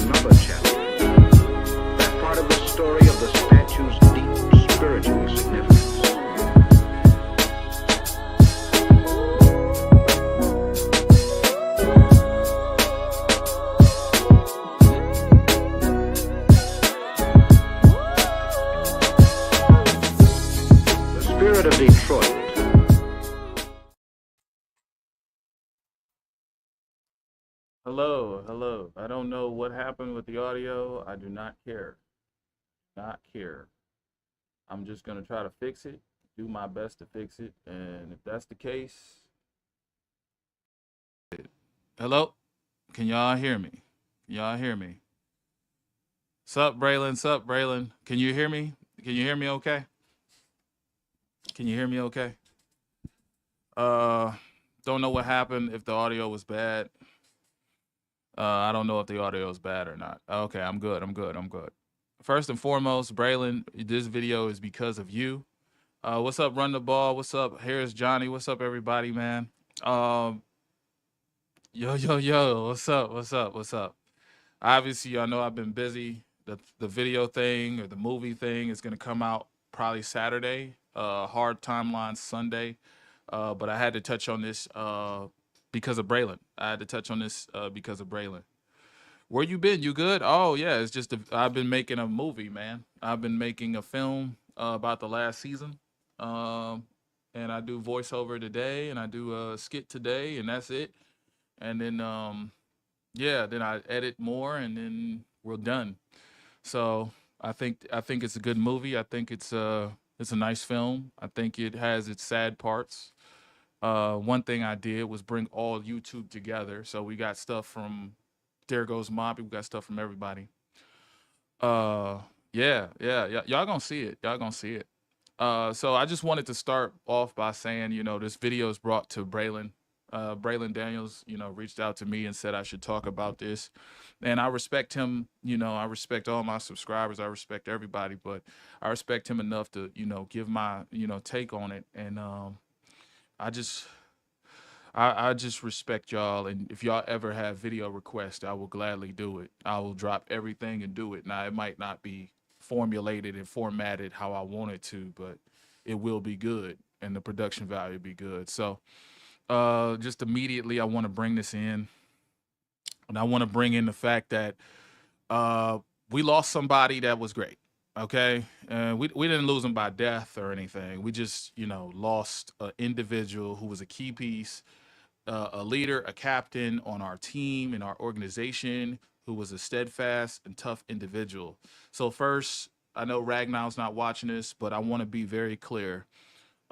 another chapter, that part of the story of the statue's deep spiritual significance. The spirit of Detroit. Hello. I don't know what happened with the audio. I do not care. Not care. I'm just going to try to fix it, do my best to fix it. And if that's the case, hello? Can y'all hear me? Can y'all hear me? Sup, Braylon? Sup, Braylon? Can you hear me? Can you hear me okay? Can you hear me okay? Uh, don't know what happened if the audio was bad. I don't know if the audio is bad or not. Okay, I'm good. First and foremost, Braylon, this video is because of you. What's up, Run the Ball? What's up? Here's Johnny. What's up, everybody, man? Yo. What's up? Obviously, y'all know I've been busy. The video thing or the movie thing is gonna come out probably Saturday. Hard timeline Sunday. But I had to touch on this because of Braylon. Where you been? You good? Oh yeah, it's just I've been making a movie, man. I've been making a film about the last season, and I do voiceover today, and I do a skit today, and that's it. And then yeah, then I edit more, and then we're done. So I think it's a good movie. I think it's a nice film. I think it has its sad parts. One thing I did was bring all YouTube together, so we got stuff from There Goes Mob. We got stuff from everybody. Uh, yeah. Y'all gonna see it. So I just wanted to start off by saying, this video is brought to Braylon. Braylon Daniels, reached out to me and said I should talk about this. And I respect him, I respect all my subscribers. I respect everybody, but I respect him enough to, give my, take on it. And I just I just respect y'all, and if y'all ever have video requests, I will gladly do it. I will drop everything and do it. Now, it might not be formulated and formatted how I want it to, but it will be good, and the production value be good. So, just immediately, I want to bring this in, and I want to bring in the fact that we lost somebody that was great. Okay, we didn't lose him by death or anything. We just lost an individual who was a key piece, a leader, a captain on our team, in our organization, who was a steadfast and tough individual. So first, I know Ragnow's not watching this, but I want to be very clear.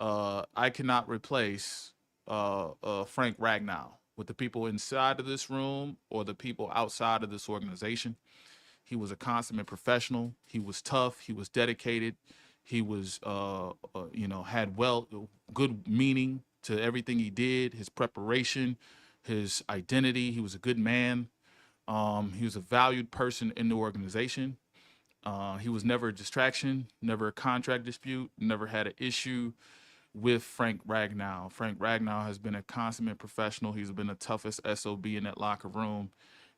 I cannot replace Frank Ragnow with the people inside of this room or the people outside of this organization. He was a consummate professional. He was tough. He was dedicated. He was, had good meaning to everything he did, his preparation, his identity. He was a good man. He was a valued person in the organization. He was never a distraction, never a contract dispute, never had an issue with Frank Ragnow. Frank Ragnow has been a consummate professional. He's been the toughest SOB in that locker room.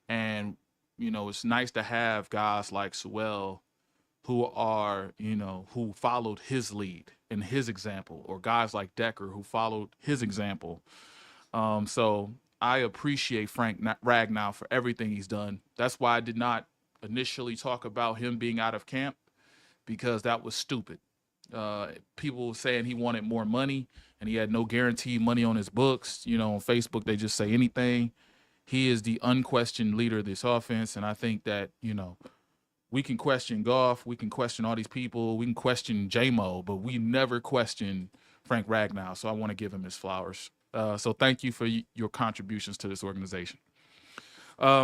And, it's nice to have guys like Sewell who are, who followed his lead and his example, or guys like Decker who followed his example. So I appreciate Frank Ragnow for everything he's done. That's why I did not initially talk about him being out of camp, because that was stupid. People saying he wanted more money and he had no guaranteed money on his books. On Facebook, they just say anything. He is the unquestioned leader of this offense. And I think that, we can question Goff, we can question all these people, we can question J-Mo, but we never question Frank Ragnow. So I want to give him his flowers. So thank you for your contributions to this organization.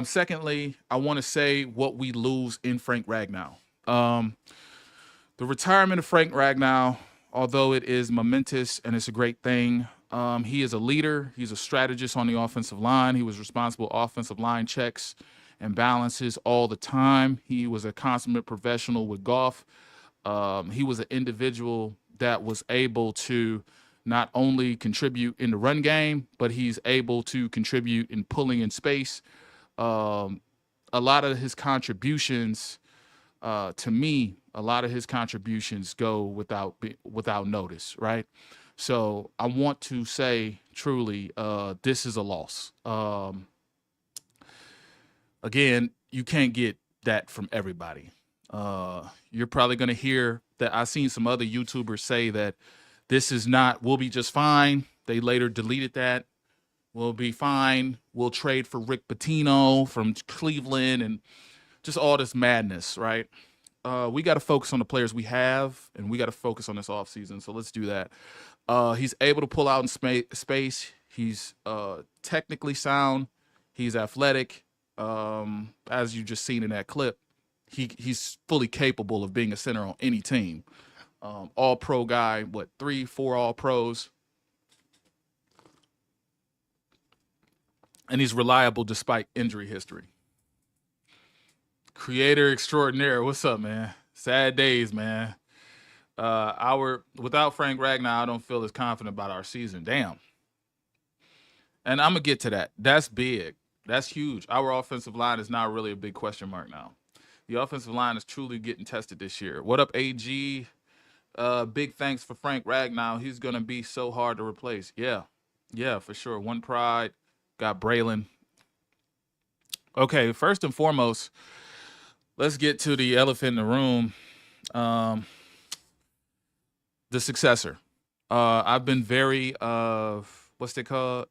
Secondly, I want to say what we lose in Frank Ragnow. The retirement of Frank Ragnow, although it is momentous and it's a great thing, he is a leader. He's a strategist on the offensive line. He was responsible offensive line checks and balances all the time. He was a consummate professional with Goff. He was an individual that was able to not only contribute in the run game, but he's able to contribute in pulling in space. a lot of his contributions, to me, a lot of his contributions go without notice, right? So I want to say truly, this is a loss. Again, you can't get that from everybody. You're probably going to hear that. I've seen some other YouTubers say that this is not, we'll be just fine. They later deleted that. We'll be fine. We'll trade for Rick Pitino from Cleveland and just all this madness, right? We got to focus on the players we have, and we got to focus on this offseason. So let's do that. He's able to pull out in space. He's technically sound. He's athletic. As you just seen in that clip, he's fully capable of being a center on any team. All pro guy, 3, 4 all pros. And he's reliable despite injury history. Creator extraordinaire. What's up, man? Sad days, man. Without Frank Ragnow, I don't feel as confident about our season. Damn. And I'm going to get to that. That's big. That's huge. Our offensive line is not really a big question mark now. The offensive line is truly getting tested this year. What up, AG? Big thanks for Frank Ragnow. He's going to be so hard to replace. Yeah, for sure. One Pride. Got Braylon. Okay, first and foremost, let's get to the elephant in the room. The successor. I've been very, what's it called?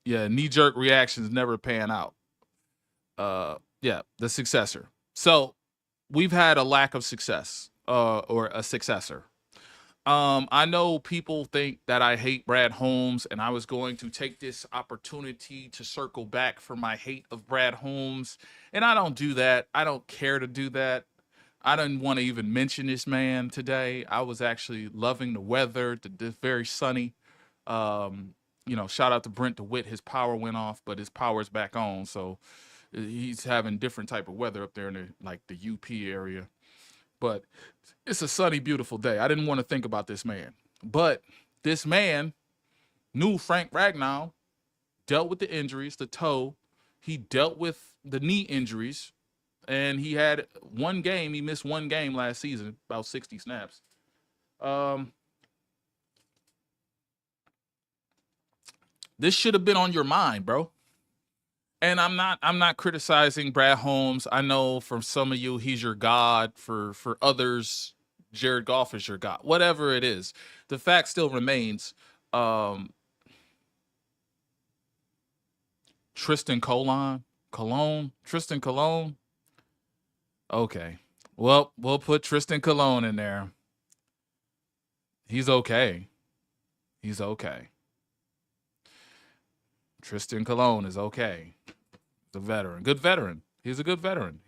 Yeah, knee-jerk reactions never pan out. Yeah, the successor. So we've had a lack of success, or a successor. I know people think that I hate Brad Holmes, and I was going to take this opportunity to circle back for my hate of Brad Holmes, and I don't do that. I don't care to do that. I didn't want to even mention this man today. I was actually loving the weather. It's very sunny. Shout out to Brent DeWitt. His power went off, but his power's back on, so he's having different type of weather up there in the UP area. But it's a sunny, beautiful day. I didn't want to think about this man. But this man knew Frank Ragnow, dealt with the injuries, the toe. He dealt with the knee injuries. And he had one game. He missed one game last season, about 60 snaps. This should have been on your mind, bro. And I'm not criticizing Brad Holmes. I know from some of you, he's your god. For others, Jared Goff is your god. Whatever it is, the fact still remains. Tristan Colon. Okay, well, we'll put Tristan Colon in there. He's okay. Tristan Colon is okay. He's a veteran. Good veteran. He's a good veteran.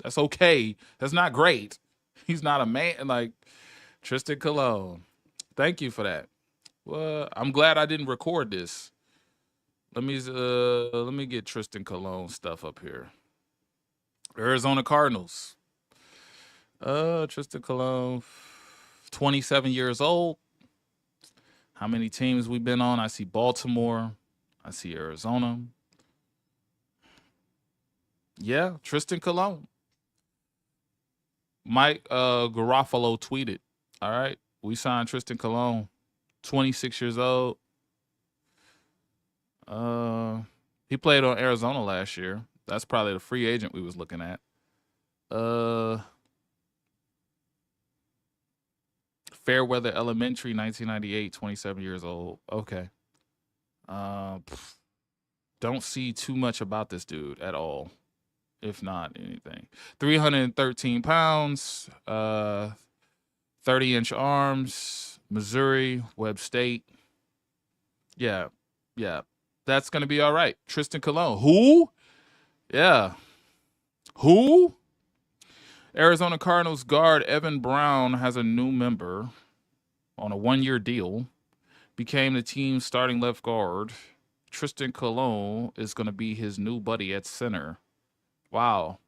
That's okay. That's not great. He's not a man like Tristan Colon. Thank you for that. Well, I'm glad I didn't record this. Let me get Tristan Colon stuff up here. Arizona Cardinals. Tristan Colon, 27 years old. How many teams we've been on? I see Baltimore. I see Arizona. Yeah, Tristan Colon. Mike Garofalo tweeted, all right, we signed Tristan Colon, 26 years old. He played on Arizona last year. That's probably the free agent we was looking at. Fairweather Elementary, 1998, 27 years old. Okay. Don't see too much about this dude at all, if not anything. 313 pounds, 30-inch arms, Missouri, Webb State. Yeah. That's going to be all right. Tristan Colon. Who? Yeah. Who? Arizona Cardinals guard Evan Brown has a new member on a 1-year deal. Became the team's starting left guard. Tristan Colon is going to be his new buddy at center. Wow.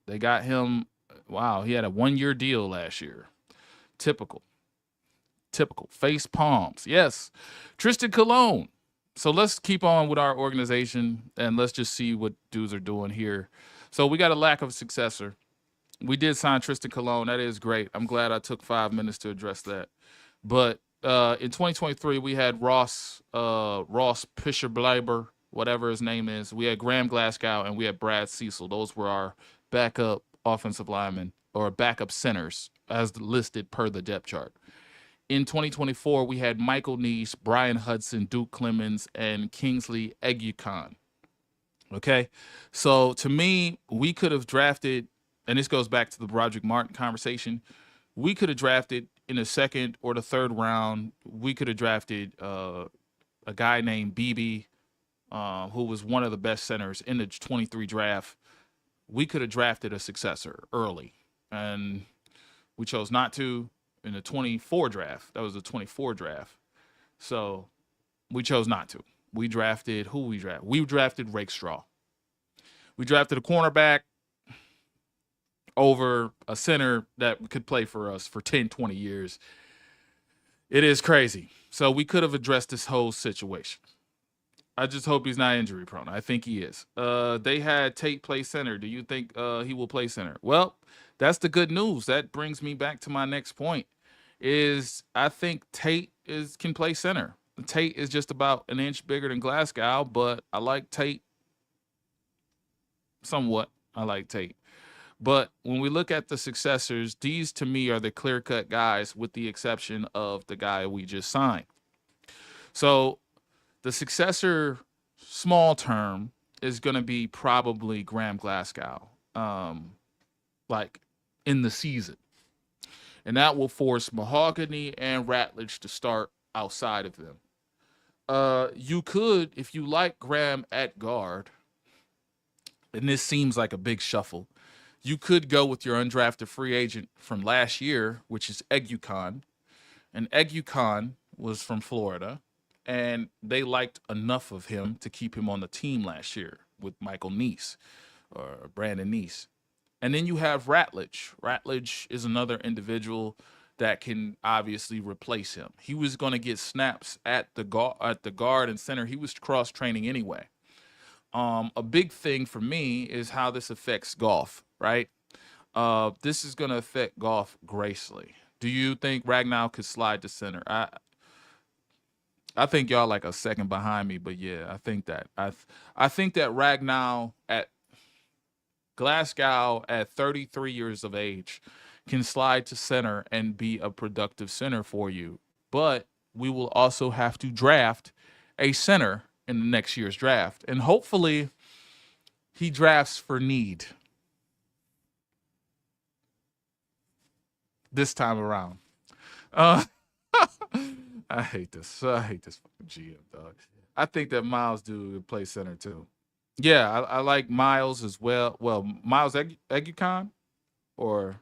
They got him. Wow. He had a 1-year deal last year. Typical. Face palms. Yes. Tristan Colon. So let's keep on with our organization and let's just see what dudes are doing here. So we got a lack of a successor. We did sign Tristan Colon. That is great. I'm glad I took 5 minutes to address that. But in 2023, we had Ross Pischer whatever his name is. We had Graham Glasgow and we had Brad Cecil. Those were our backup offensive linemen or backup centers as listed per the depth chart. In 2024, we had Michael Neese, Brian Hudson, Duke Clemens, and Kingsley Eguakun. Okay. So to me, we could have drafted, and this goes back to the Broderick Martin conversation. We could have drafted in the second or the third round. We could have drafted a guy named Beebe, who was one of the best centers in the 23 draft. We could have drafted a successor early, and we chose not to in the 24 draft. That was the 24 draft. So we chose not to. We drafted who we drafted? We drafted Rakestraw. We drafted a cornerback over a center that could play for us for 10, 20 years. It is crazy. So we could have addressed this whole situation. I just hope he's not injury prone. I think he is. They had Tate play center. Do you think he will play center? Well, that's the good news. That brings me back to my next point. Is I think Tate can play center. Tate is just about an inch bigger than Glasgow, but I like Tate somewhat. I like Tate. But when we look at the successors, these to me are the clear-cut guys with the exception of the guy we just signed. So the successor small term is going to be probably Graham Glasgow, like in the season. And that will force Mahogany and Ratledge to start outside of them. You could, if you like Graham at guard, and this seems like a big shuffle, you could go with your undrafted free agent from last year, which is Eguakun. And Eguakun was from Florida, and they liked enough of him to keep him on the team last year with Michael Neese or Brandon Neese. And then you have Ratledge. Ratledge is another individual that can obviously replace him. He was going to get snaps at the guard and center. He was cross training anyway. A big thing for me is how this affects Goff, right? This is going to affect Goff greatly. Do you think Ragnow could slide to center? I think y'all like a second behind me, but yeah, I think that. I think that Ragnow at Glasgow at 33 years of age can slide to center and be a productive center for you. But we will also have to draft a center in the next year's draft. And hopefully he drafts for need this time around. I hate this. I hate this fucking GM, dog. I think that Miles do play center too. Yeah, I like Miles as well. Well, Miles Eguakun, or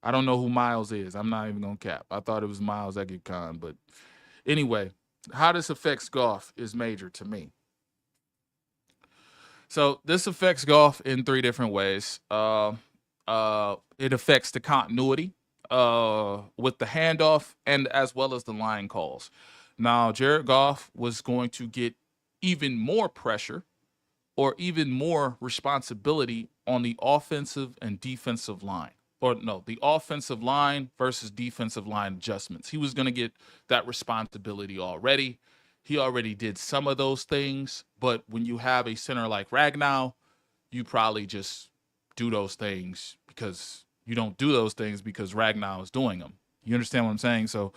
I don't know who Miles is. I'm not even gonna cap. I thought it was Miles Eguakun, but anyway, how this affects Goff is major to me. So this affects Goff in three different ways. It affects the continuity with the handoff and as well as the line calls. Now, Jared Goff was going to get even more pressure or even more responsibility on the offensive and defensive line. Or no, the offensive line versus defensive line adjustments. He was going to get that responsibility already. He already did some of those things, but when you have a center like Ragnow, you probably just do those things because you don't do those things because Ragnow is doing them. You understand what I'm saying? So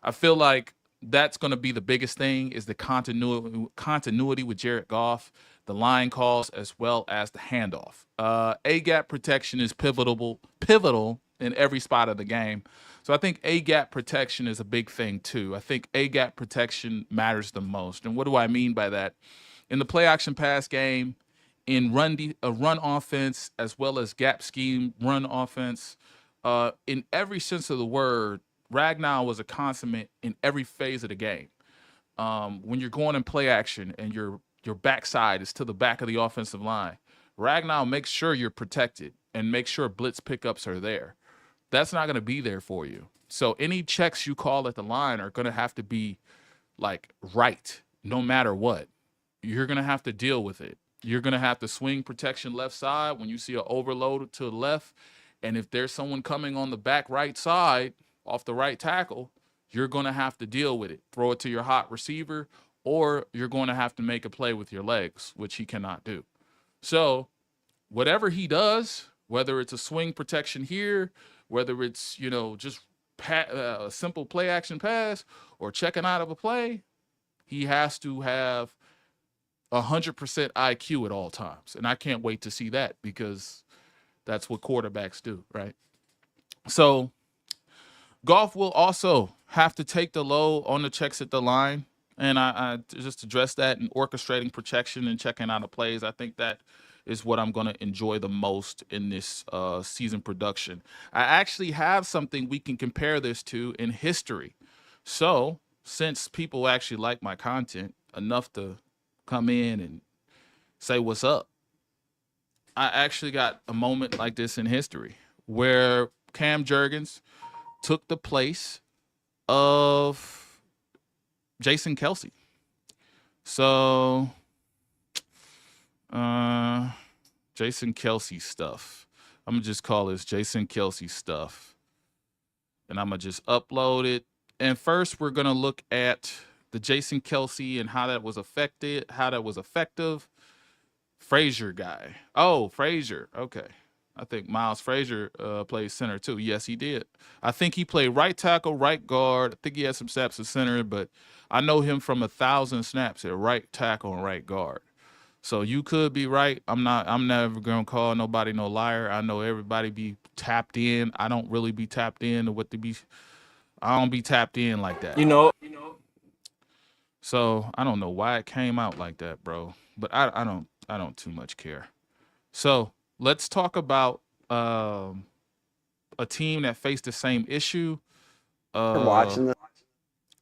I feel like that's going to be the biggest thing is the continuity with Jared Goff, the line calls, as well as the handoff. A-gap protection is pivotal in every spot of the game. So I think A-gap protection is a big thing too. I think A-gap protection matters the most. And what do I mean by that? In the play action pass game, in run offense, as well as gap scheme run offense, in every sense of the word, Ragnow was a consummate in every phase of the game. When you're going in play action and your backside is to the back of the offensive line, Ragnow makes sure you're protected and make sure blitz pickups are there. That's not going to be there for you. So any checks you call at the line are going to have to be like right. no matter what. You're going to have to deal with it. You're going to have to swing protection left side when you see an overload to the left. And if there's someone coming on the back right side off the right tackle, you're going to have to deal with it. Throw it to your hot receiver, or you're going to have to make a play with your legs, which he cannot do. So whatever he does, whether it's a swing protection here, whether it's, just a simple play action pass or checking out of a play, he has to have 100% IQ at all times. And I can't wait to see that, because that's what quarterbacks do, right? So Goff will also have to take the low on the checks at the line. And I just address that in orchestrating protection and checking out of plays. I think that is what I'm going to enjoy the most in this season production. I actually have something we can compare this to in history. So since people actually like my content enough to come in and say what's up, I actually got a moment like this in history where Cam Jurgens took the place of Jason Kelsey. So Jason Kelsey stuff. I'm gonna just call this Jason Kelsey stuff, and I'm gonna just upload it. And first, we're gonna look at the Jason Kelsey and how that was effective. Frazier guy. Oh, Frazier. Okay. I think Miles Frazier plays center too. Yes, he did. I think he played right tackle, right guard. I think he had some snaps at center, but I know him from 1,000 snaps at right tackle and right guard. So you could be right. I'm never gonna call nobody no liar. I know everybody be tapped in. I don't really be tapped in to what to be. I don't be tapped in like that. So I don't know why it came out like that, bro. But I don't too much care. So let's talk about a team that faced the same issue. Watching this.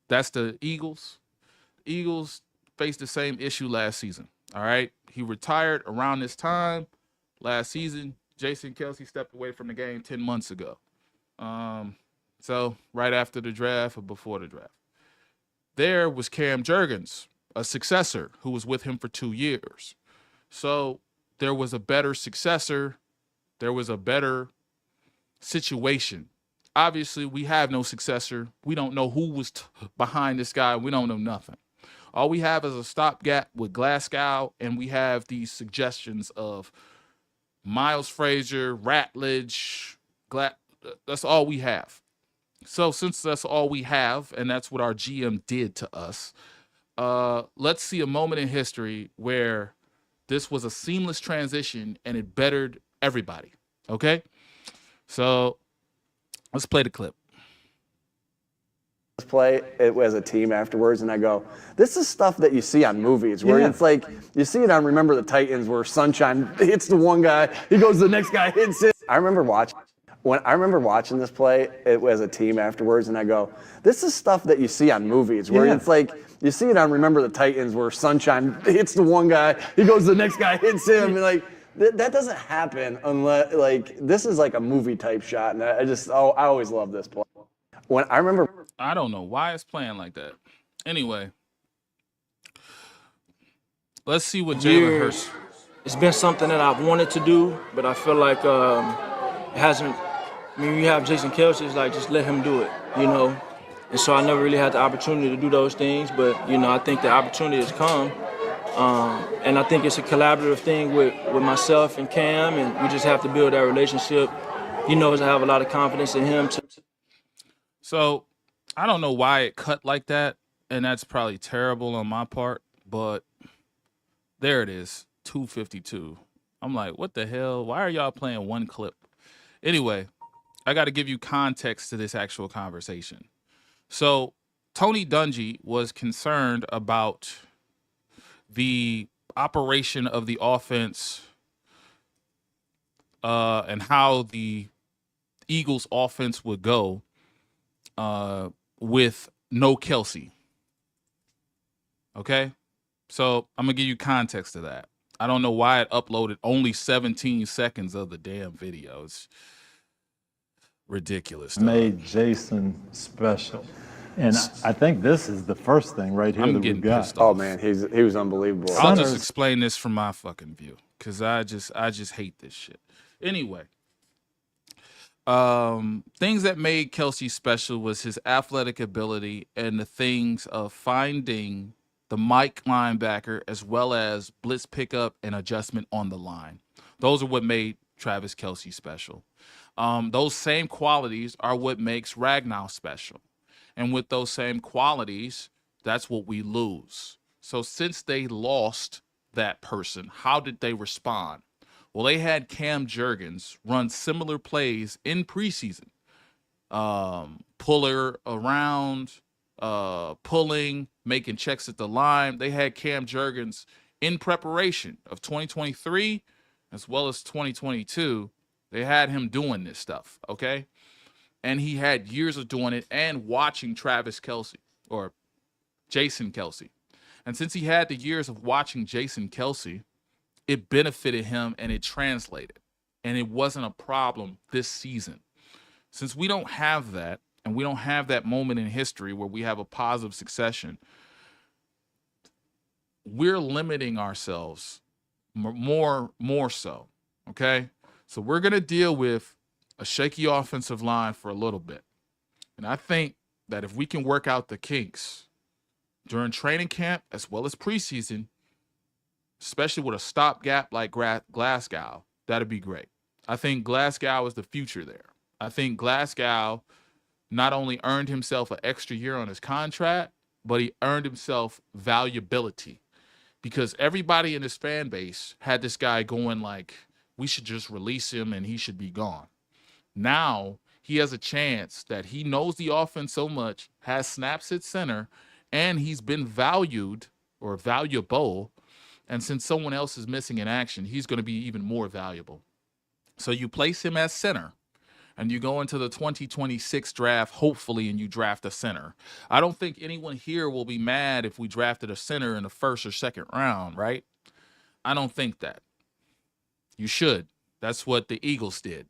That's the Eagles. Eagles faced the same issue last season. All right. He retired around this time last season. Jason Kelsey stepped away from the game 10 months ago. So right after the draft or before the draft. There was Cam Jurgens, a successor who was with him for 2 years. So there was a better successor. There was a better situation. Obviously, we have no successor. We don't know who was behind this guy. We don't know nothing. All we have is a stopgap with Glasgow, and we have these suggestions of Miles Frazier, Ratledge. That's all we have. So since that's all we have, and that's what our GM did to us, let's see a moment in history where this was a seamless transition and it bettered everybody. Okay? So let's play the clip. Play it as a team afterwards, and I go, this is stuff that you see on movies where it's like you see it on Remember the Titans where Sunshine hits the one guy, he goes to the next guy, hits it. I remember watching this play it as a team afterwards, and I go, this is stuff that you see on movies where it's like you see it on Remember the Titans where Sunshine hits the one guy, he goes to the next guy, hits him, and like that doesn't happen unless like this is like a movie type shot, and I always love this play. I don't know why it's playing like that. Anyway, let's see what Jalen Hurts. It's been something that I've wanted to do, but I feel like it hasn't. I mean, you have Jason Kelsey, it's like just let him do it, And so I never really had the opportunity to do those things, but I think the opportunity has come, and I think it's a collaborative thing with myself and Cam, and we just have to build that relationship. As I have a lot of confidence in him. So I don't know why it cut like that, and that's probably terrible on my part, but there it is, 252. I'm like, what the hell? Why are y'all playing one clip? Anyway, I got to give you context to this actual conversation. So Tony Dungy was concerned about the operation of the offense and how the Eagles offense would go with no Kelsey. Okay? So I'm going to give you context to that. I don't know why it uploaded only 17 seconds of the damn video. It's ridiculous. Made Jason special. And I think this is the first thing right here I'm that getting we've got. pissed off. Oh man, he was unbelievable. I'll just Centers- explain this from my fucking view, because I just hate this shit. Anyway, things that made Kelsey special was his athletic ability and the things of finding the Mike linebacker as well as blitz pickup and adjustment on the line. Those are what made Travis Kelsey special. Those same qualities are what makes Ragnow special. And with those same qualities, that's what we lose. So since they lost that person, how did they respond? Well, they had Cam Jurgens run similar plays in preseason. Puller around, pulling, making checks at the line. They had Cam Jurgens in preparation of 2023 as well as 2022. They had him doing this stuff, okay? And he had years of doing it and watching Travis Kelsey or Jason Kelsey. And since he had the years of watching Jason Kelsey, it benefited him and it translated. And it wasn't a problem this season. Since we don't have that, and we don't have that moment in history where we have a positive succession, we're limiting ourselves more so, okay? So we're going to deal with a shaky offensive line for a little bit. And I think that if we can work out the kinks during training camp as well as preseason, especially with a stopgap like Glasgow, that'd be great. I think Glasgow is the future there. I think Glasgow not only earned himself an extra year on his contract, but he earned himself valuability, because everybody in his fan base had this guy going like, we should just release him and he should be gone. Now he has a chance that he knows the offense so much, has snaps at center, and he's been valued or valuable. And since someone else is missing in action, he's going to be even more valuable. So you place him as center and you go into the 2026 draft, hopefully, and you draft a center. I don't think anyone here will be mad if we drafted a center in the first or second round, right? I don't think that. You should. That's what the Eagles did.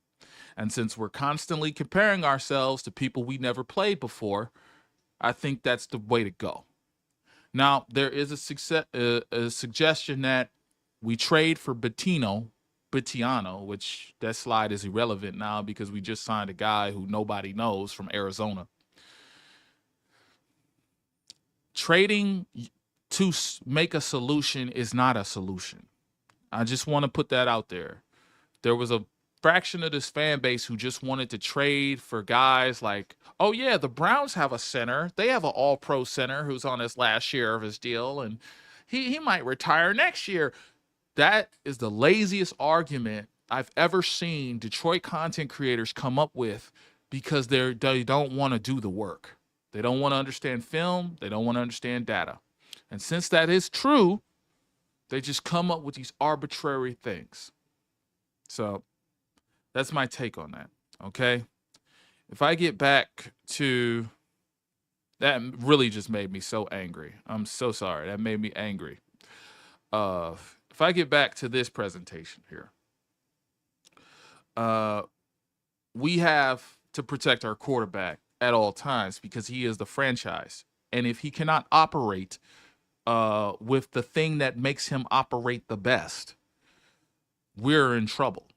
And since we're constantly comparing ourselves to people we never played before, I think that's the way to go. Now, there is a suggestion that we trade for Batiano, which that slide is irrelevant now because we just signed a guy who nobody knows from Arizona. Trading to make a solution is not a solution. I just want to put that out there. There was a fraction of this fan base who just wanted to trade for guys like, oh yeah, the Browns have a center. They have an all-pro center who's on his last year of his deal, and he might retire next year. That is the laziest argument I've ever seen Detroit content creators come up with, because they don't want to do the work. They don't want to understand film. They don't want to understand data. And since that is true, they just come up with these arbitrary things. So that's my take on that, okay? If I get back to... That really just made me so angry. I'm so sorry. That made me angry. If I get back to this presentation here, we have to protect our quarterback at all times because he is the franchise. And if he cannot operate with the thing that makes him operate the best, we're in trouble.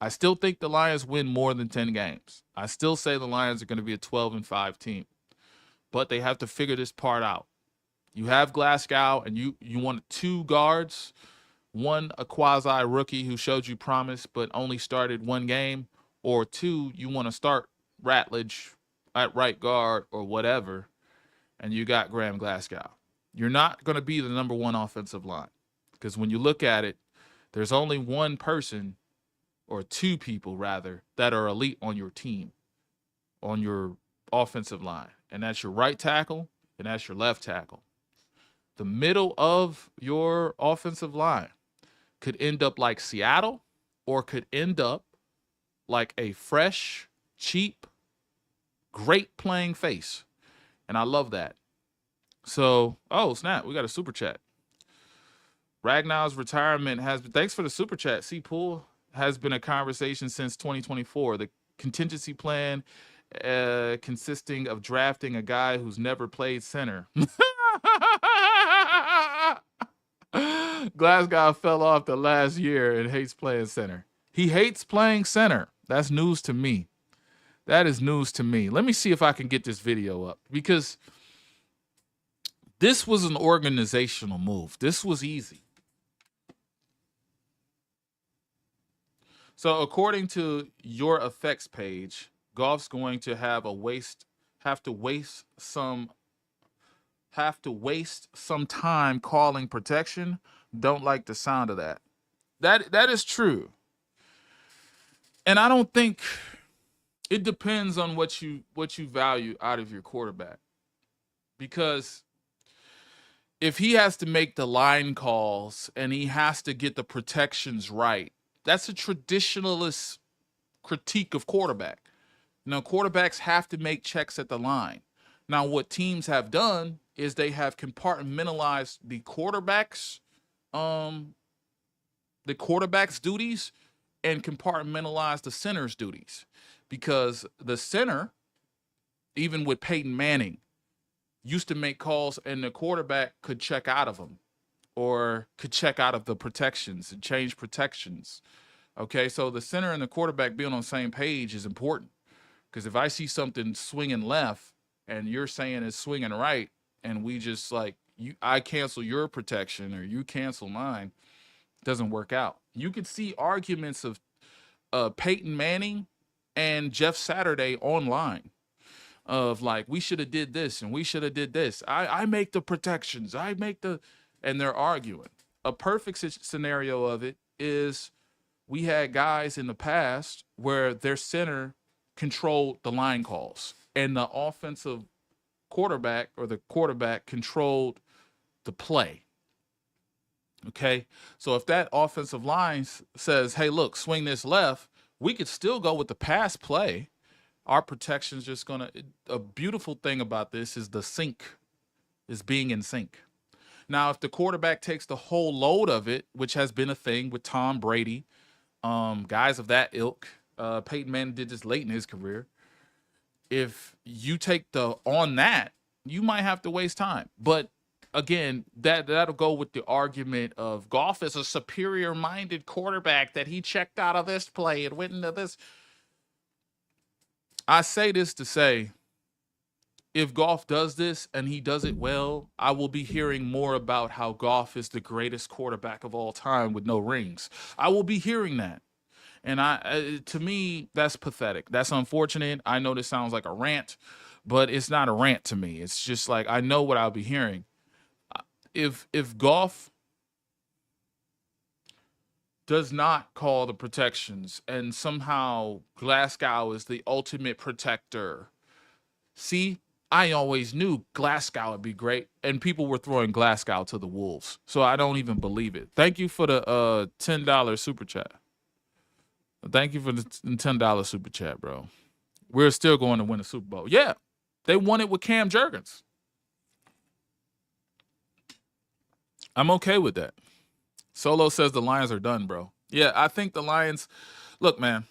I still think the Lions win more than 10 games. I still say the Lions are going to be a 12-5 team. But they have to figure this part out. You have Glasgow, and you want two guards, one a quasi-rookie who showed you promise but only started one game, or two, you want to start Ratledge at right guard or whatever, and you got Graham Glasgow. You're not going to be the number one offensive line, because when you look at it, there's only one person, or two people rather, that are elite on your team, on your offensive line, and that's your right tackle and that's your left tackle. The middle of your offensive line could end up like Seattle, or could end up like a fresh, cheap, great playing face. And I love that. So, oh, snap, we got a super chat. Ragnow's retirement has been, thanks for the super chat, C-Pool, has been a conversation since 2024. The contingency plan consisting of drafting a guy who's never played center. Glasgow fell off the last year and hates playing center. He hates playing center. That's news to me. That is news to me. Let me see if I can get this video up, because this was an organizational move. This was easy. So according to your effects page, Goff's going to have to waste some time calling protection. Don't like the sound of that. That is true. And I don't think, it depends on what you value out of your quarterback. Because if he has to make the line calls and he has to get the protections right, that's a traditionalist critique of quarterback. Now, quarterbacks have to make checks at the line. Now, what teams have done is they have compartmentalized the quarterback's duties and compartmentalized the center's duties. Because the center, even with Peyton Manning, used to make calls and the quarterback could check out of them or could check out of the protections and change protections. Okay, so the center and the quarterback being on the same page is important. Because if I see something swinging left and you're saying it's swinging right, and we just I cancel your protection or you cancel mine, it doesn't work out. You could see arguments of Peyton Manning and Jeff Saturday online of we should have did this and we should have did this. I make the protections. And they're arguing. A perfect scenario of it is we had guys in the past where their center controlled the line calls and the offensive quarterback or the quarterback controlled the play. Okay, so if that offensive line says, hey, look, swing this left, we could still go with the pass play. Our protection's just a beautiful thing about this is the sync, is being in sync. Now, if the quarterback takes the whole load of it, which has been a thing with Tom Brady, guys of that ilk, Peyton Manning did this late in his career. If you take on that, you might have to waste time. But again, that'll go with the argument of Goff is a superior-minded quarterback that he checked out of this play and went into this. I say this to say, if Goff does this and he does it well, I will be hearing more about how Goff is the greatest quarterback of all time with no rings. I will be hearing that. And to me, that's pathetic. That's unfortunate. I know this sounds like a rant, but it's not a rant to me. It's just I know what I'll be hearing. If Goff does not call the protections and somehow Glasgow is the ultimate protector, see, I always knew Glasgow would be great, and people were throwing Glasgow to the wolves. So I don't even believe it. Thank you for the $10 super chat. Thank you for the $10 super chat, bro. We're still going to win a Super Bowl. Yeah, they won it with Cam Jurgens. I'm okay with that. Solo says the Lions are done, bro. Yeah, I think the Lions. Look, man,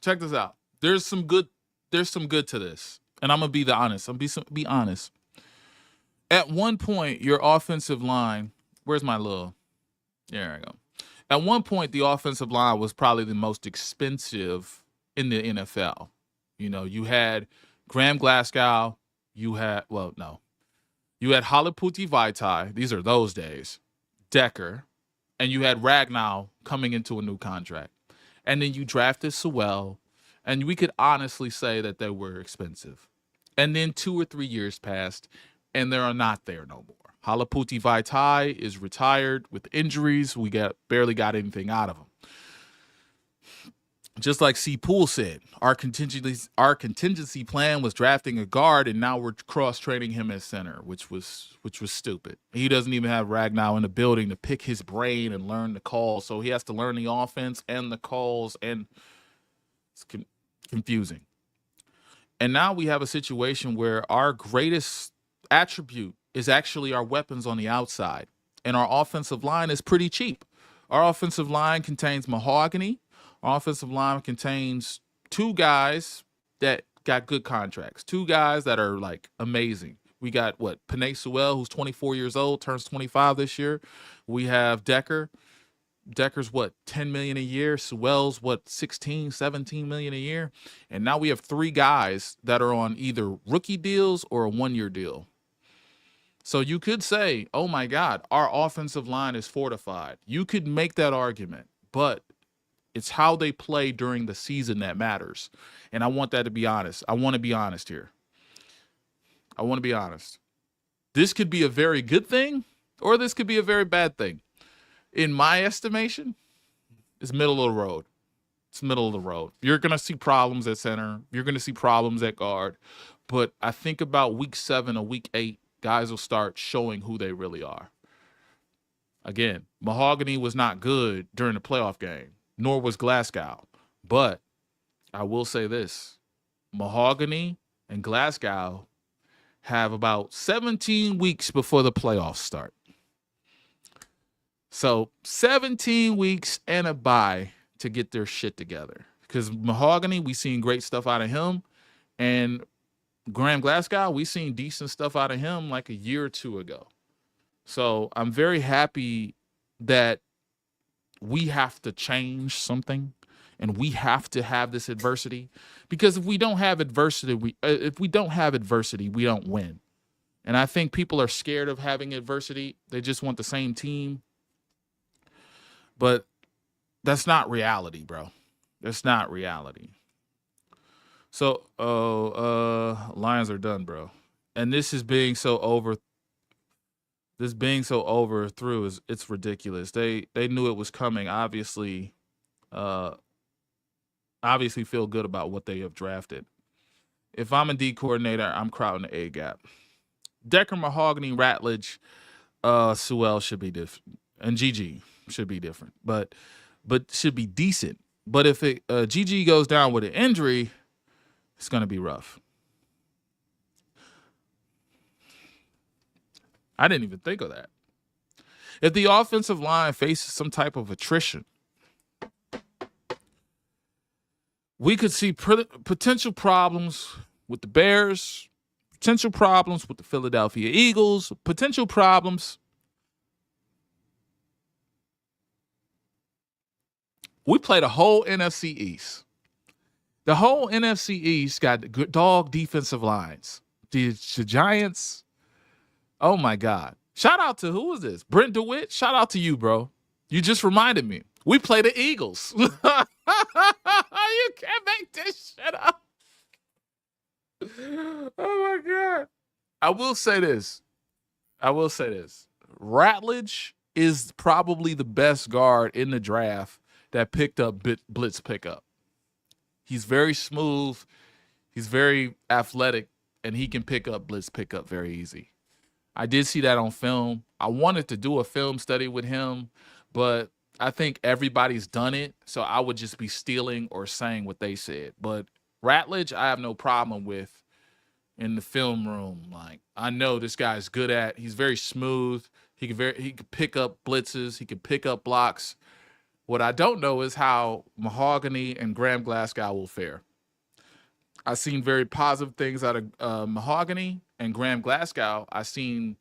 check this out. There's some good to this, and I'm gonna be honest. Be honest. At one point, your offensive line. Where's my little? There I go. At one point, the offensive line was probably the most expensive in the NFL. You know, you had Graham Glasgow. You had Halaputi Vaitai. These are those days. Decker. And you had Ragnow coming into a new contract. And then you drafted Sewell. And we could honestly say that they were expensive. And then 2 or 3 years passed, and they are not there no more. Halaputi Vaitai is retired with injuries. We barely got anything out of him. Just like C. Poole said, our contingency plan was drafting a guard, and now we're cross-training him as center, which was stupid. He doesn't even have Ragnow in the building to pick his brain and learn the calls, so he has to learn the offense and the calls, and it's confusing. And now we have a situation where our greatest attribute is actually our weapons on the outside, and our offensive line is pretty cheap. Our offensive line contains mahogany. Our offensive line contains 2 guys that got good contracts. Two guys that are like amazing. We got what, Panay Sewell, who's 24 years old, turns 25 this year. We have Decker. Decker's what, 10 million a year. Sewell's what, 16, 17 million a year. And now we have three guys that are on either rookie deals or a 1-year deal. So you could say, oh my God, our offensive line is fortified. You could make that argument, but it's how they play during the season that matters. And I want that to be honest. I want to be honest here. I want to be honest. This could be a very good thing, or this could be a very bad thing. In my estimation, it's middle of the road. It's middle of the road. You're going to see problems at center. You're going to see problems at guard. But I think about week 7 or week 8, guys will start showing who they really are. Again, Mahogany was not good during the playoff game, nor was Glasgow. But I will say this. Mahogany and Glasgow have about 17 weeks before the playoffs start. So 17 weeks and a bye to get their shit together. Because Mahogany, we seen great stuff out of him. And Graham Glasgow, we seen decent stuff out of him like a year or two ago. So I'm very happy that we have to change something and we have to have this adversity. Because if we don't have adversity, we don't win. And I think people are scared of having adversity. They just want the same team. But that's not reality, bro. That's not reality. So, Lions are done, bro. And this is being so over. This being so overthrew it's ridiculous. They knew it was coming. Obviously feel good about what they have drafted. If I'm a D coordinator, I'm crowding the A gap. Decker, Mahogany, Ratledge, Sewell should be different, and GG should be different, but should be decent. But if GG goes down with an injury, it's going to be rough. I didn't even think of that. If the offensive line faces some type of attrition, we could see potential problems with the Bears, potential problems with the Philadelphia Eagles, potential problems. We played a whole NFC East. The whole NFC East got good dog defensive lines. The Giants, oh my God. Shout out to, who was this? Brent DeWitt? Shout out to you, bro. You just reminded me. We play the Eagles. You can't make this shit up. Oh my God. I will say this. Ratledge is probably the best guard in the draft that picked up blitz pickup. He's very smooth. He's very athletic, and he can pick up blitz pickup very easy. I did see that on film. I wanted to do a film study with him, but I think everybody's done it, so I would just be stealing or saying what they said. But Ratledge, I have no problem with in the film room. Like, I know this guy's good at. He's very smooth. He can pick up blitzes. He can pick up blocks. What I don't know is how Mahogany and Graham Glasgow will fare. I've seen very positive things out of Mahogany and Graham Glasgow. I've seen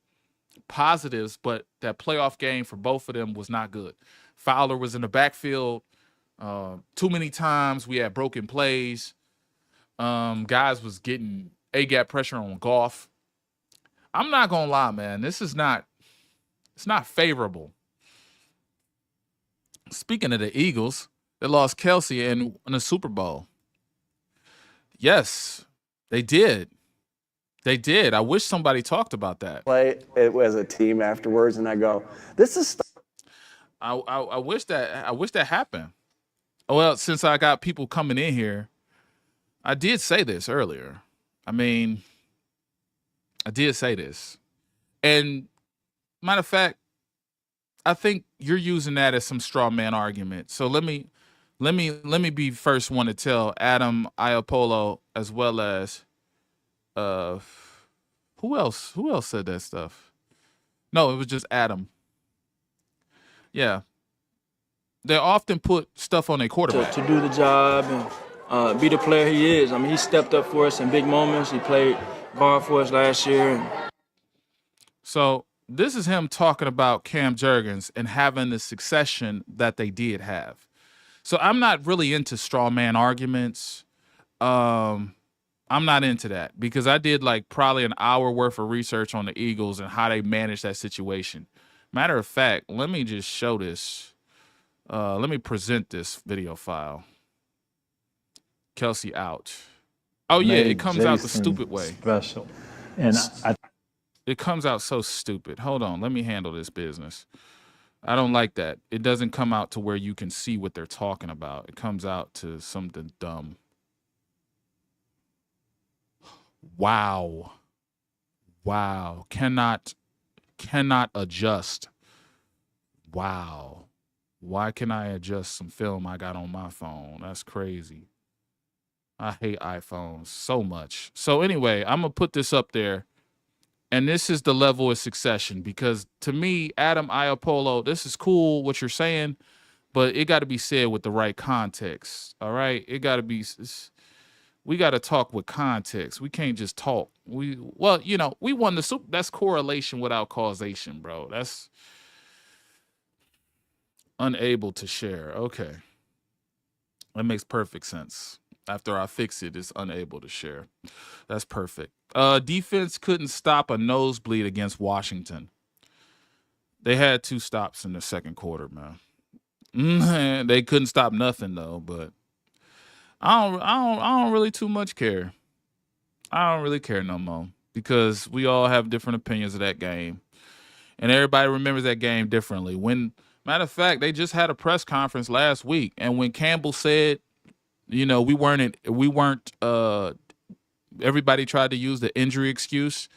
positives, but that playoff game for both of them was not good. Fowler was in the backfield too many times. We had broken plays. Guys was getting A-gap pressure on Goff. I'm not going to lie, man. It's not favorable. Speaking of the Eagles, they lost Kelsey in the Super Bowl. Yes, they did. They did. I wish somebody talked about that. Play it as a team afterwards, and I go, this is stuff. I wish that happened. Well, since I got people coming in here, I did say this earlier. I mean, I did say this. And matter of fact, I think you're using that as some straw man argument. So let me be first one to tell Adam Iapolo, as well as who else said that stuff? No, it was just Adam. Yeah. They often put stuff on their quarterback. To do the job, and be the player he is. I mean, he stepped up for us in big moments. He played ball for us last year. So this is him talking about Cam Jurgens and having the succession that they did have. So I'm not really into straw man arguments. I'm not into that because I did like probably an hour worth of research on the Eagles and how they managed that situation. Matter of fact, let me just show this. Let me present this video file. Kelsey out. Oh yeah, it comes out the stupid way. Special. And it comes out so stupid. Hold on, let me handle this business. I don't like that. It doesn't come out to where you can see what they're talking about. It comes out to something dumb. Wow. Cannot adjust. Wow. Why can I adjust some film I got on my phone? That's crazy. I hate iPhones so much. So anyway, I'm going to put this up there. And this is the level of succession because to me, Adam Iapolo, this is cool what you're saying, but it got to be said with the right context. All right? It got to be we got to talk with context. We can't just talk. We won the Super. That's correlation without causation, bro. That's unable to share. Okay. That makes perfect sense. After I fix it, it's unable to share. That's perfect. Defense couldn't stop a nosebleed against Washington. They had 2 stops in the second quarter, man. They couldn't stop nothing though, but I don't really too much care. I don't really care no more because we all have different opinions of that game. And everybody remembers that game differently. Matter of fact, they just had a press conference last week, and when Campbell said, we weren't everybody tried to use the injury excuse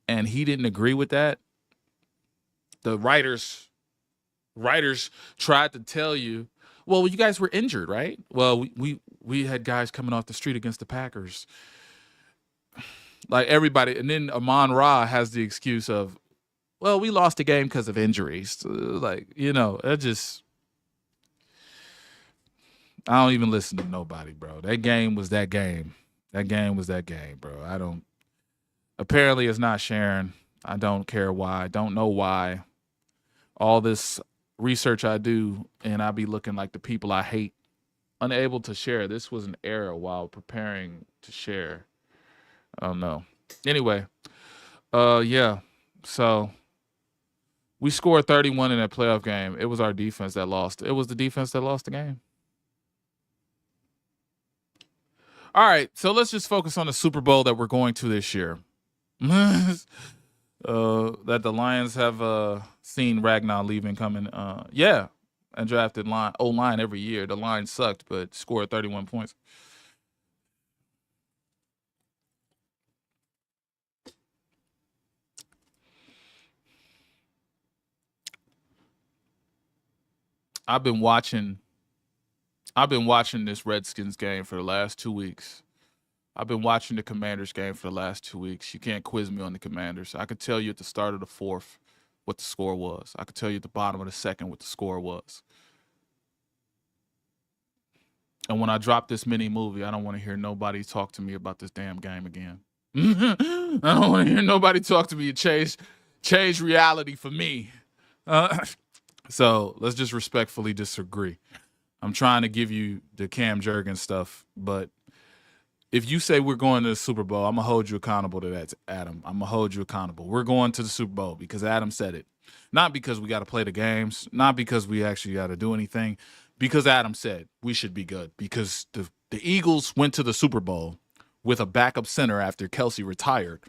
and he didn't agree with that. The writers tried to tell you, well, you guys were injured, right? Well, we had guys coming off the street against the Packers. Like everybody, and then Amon Ra has the excuse of, well, we lost the game because of injuries. It just I don't even listen to nobody, bro. That game was that game. That game was that game, bro. Apparently it's not sharing. I don't care why. I don't know why. All this research I do, and I be looking like the people I hate, unable to share. This was an error while preparing to share. I don't know. Anyway, yeah. So we scored 31 in that playoff game. It was our defense that lost. It was the defense that lost the game. All right, so let's just focus on the Super Bowl that we're going to this year. That the Lions have seen Ragnow leaving coming. Yeah, and drafted O-line every year. The line sucked, but scored 31 points. I've been watching this Redskins game for the last 2 weeks. I've been watching the Commanders game for the last 2 weeks. You can't quiz me on the Commanders. I could tell you at the start of the fourth what the score was. I could tell you at the bottom of the second what the score was. And when I drop this mini movie, I don't want to hear nobody talk to me about this damn game again. I don't want to hear nobody talk to me and change reality for me. So let's just respectfully disagree. I'm trying to give you the Cam Jurgens stuff, but if you say we're going to the Super Bowl, I'm going to hold you accountable to that, Adam. I'm going to hold you accountable. We're going to the Super Bowl because Adam said it. Not because we got to play the games, not because we actually got to do anything, because Adam said we should be good because the Eagles went to the Super Bowl with a backup center after Kelsey retired.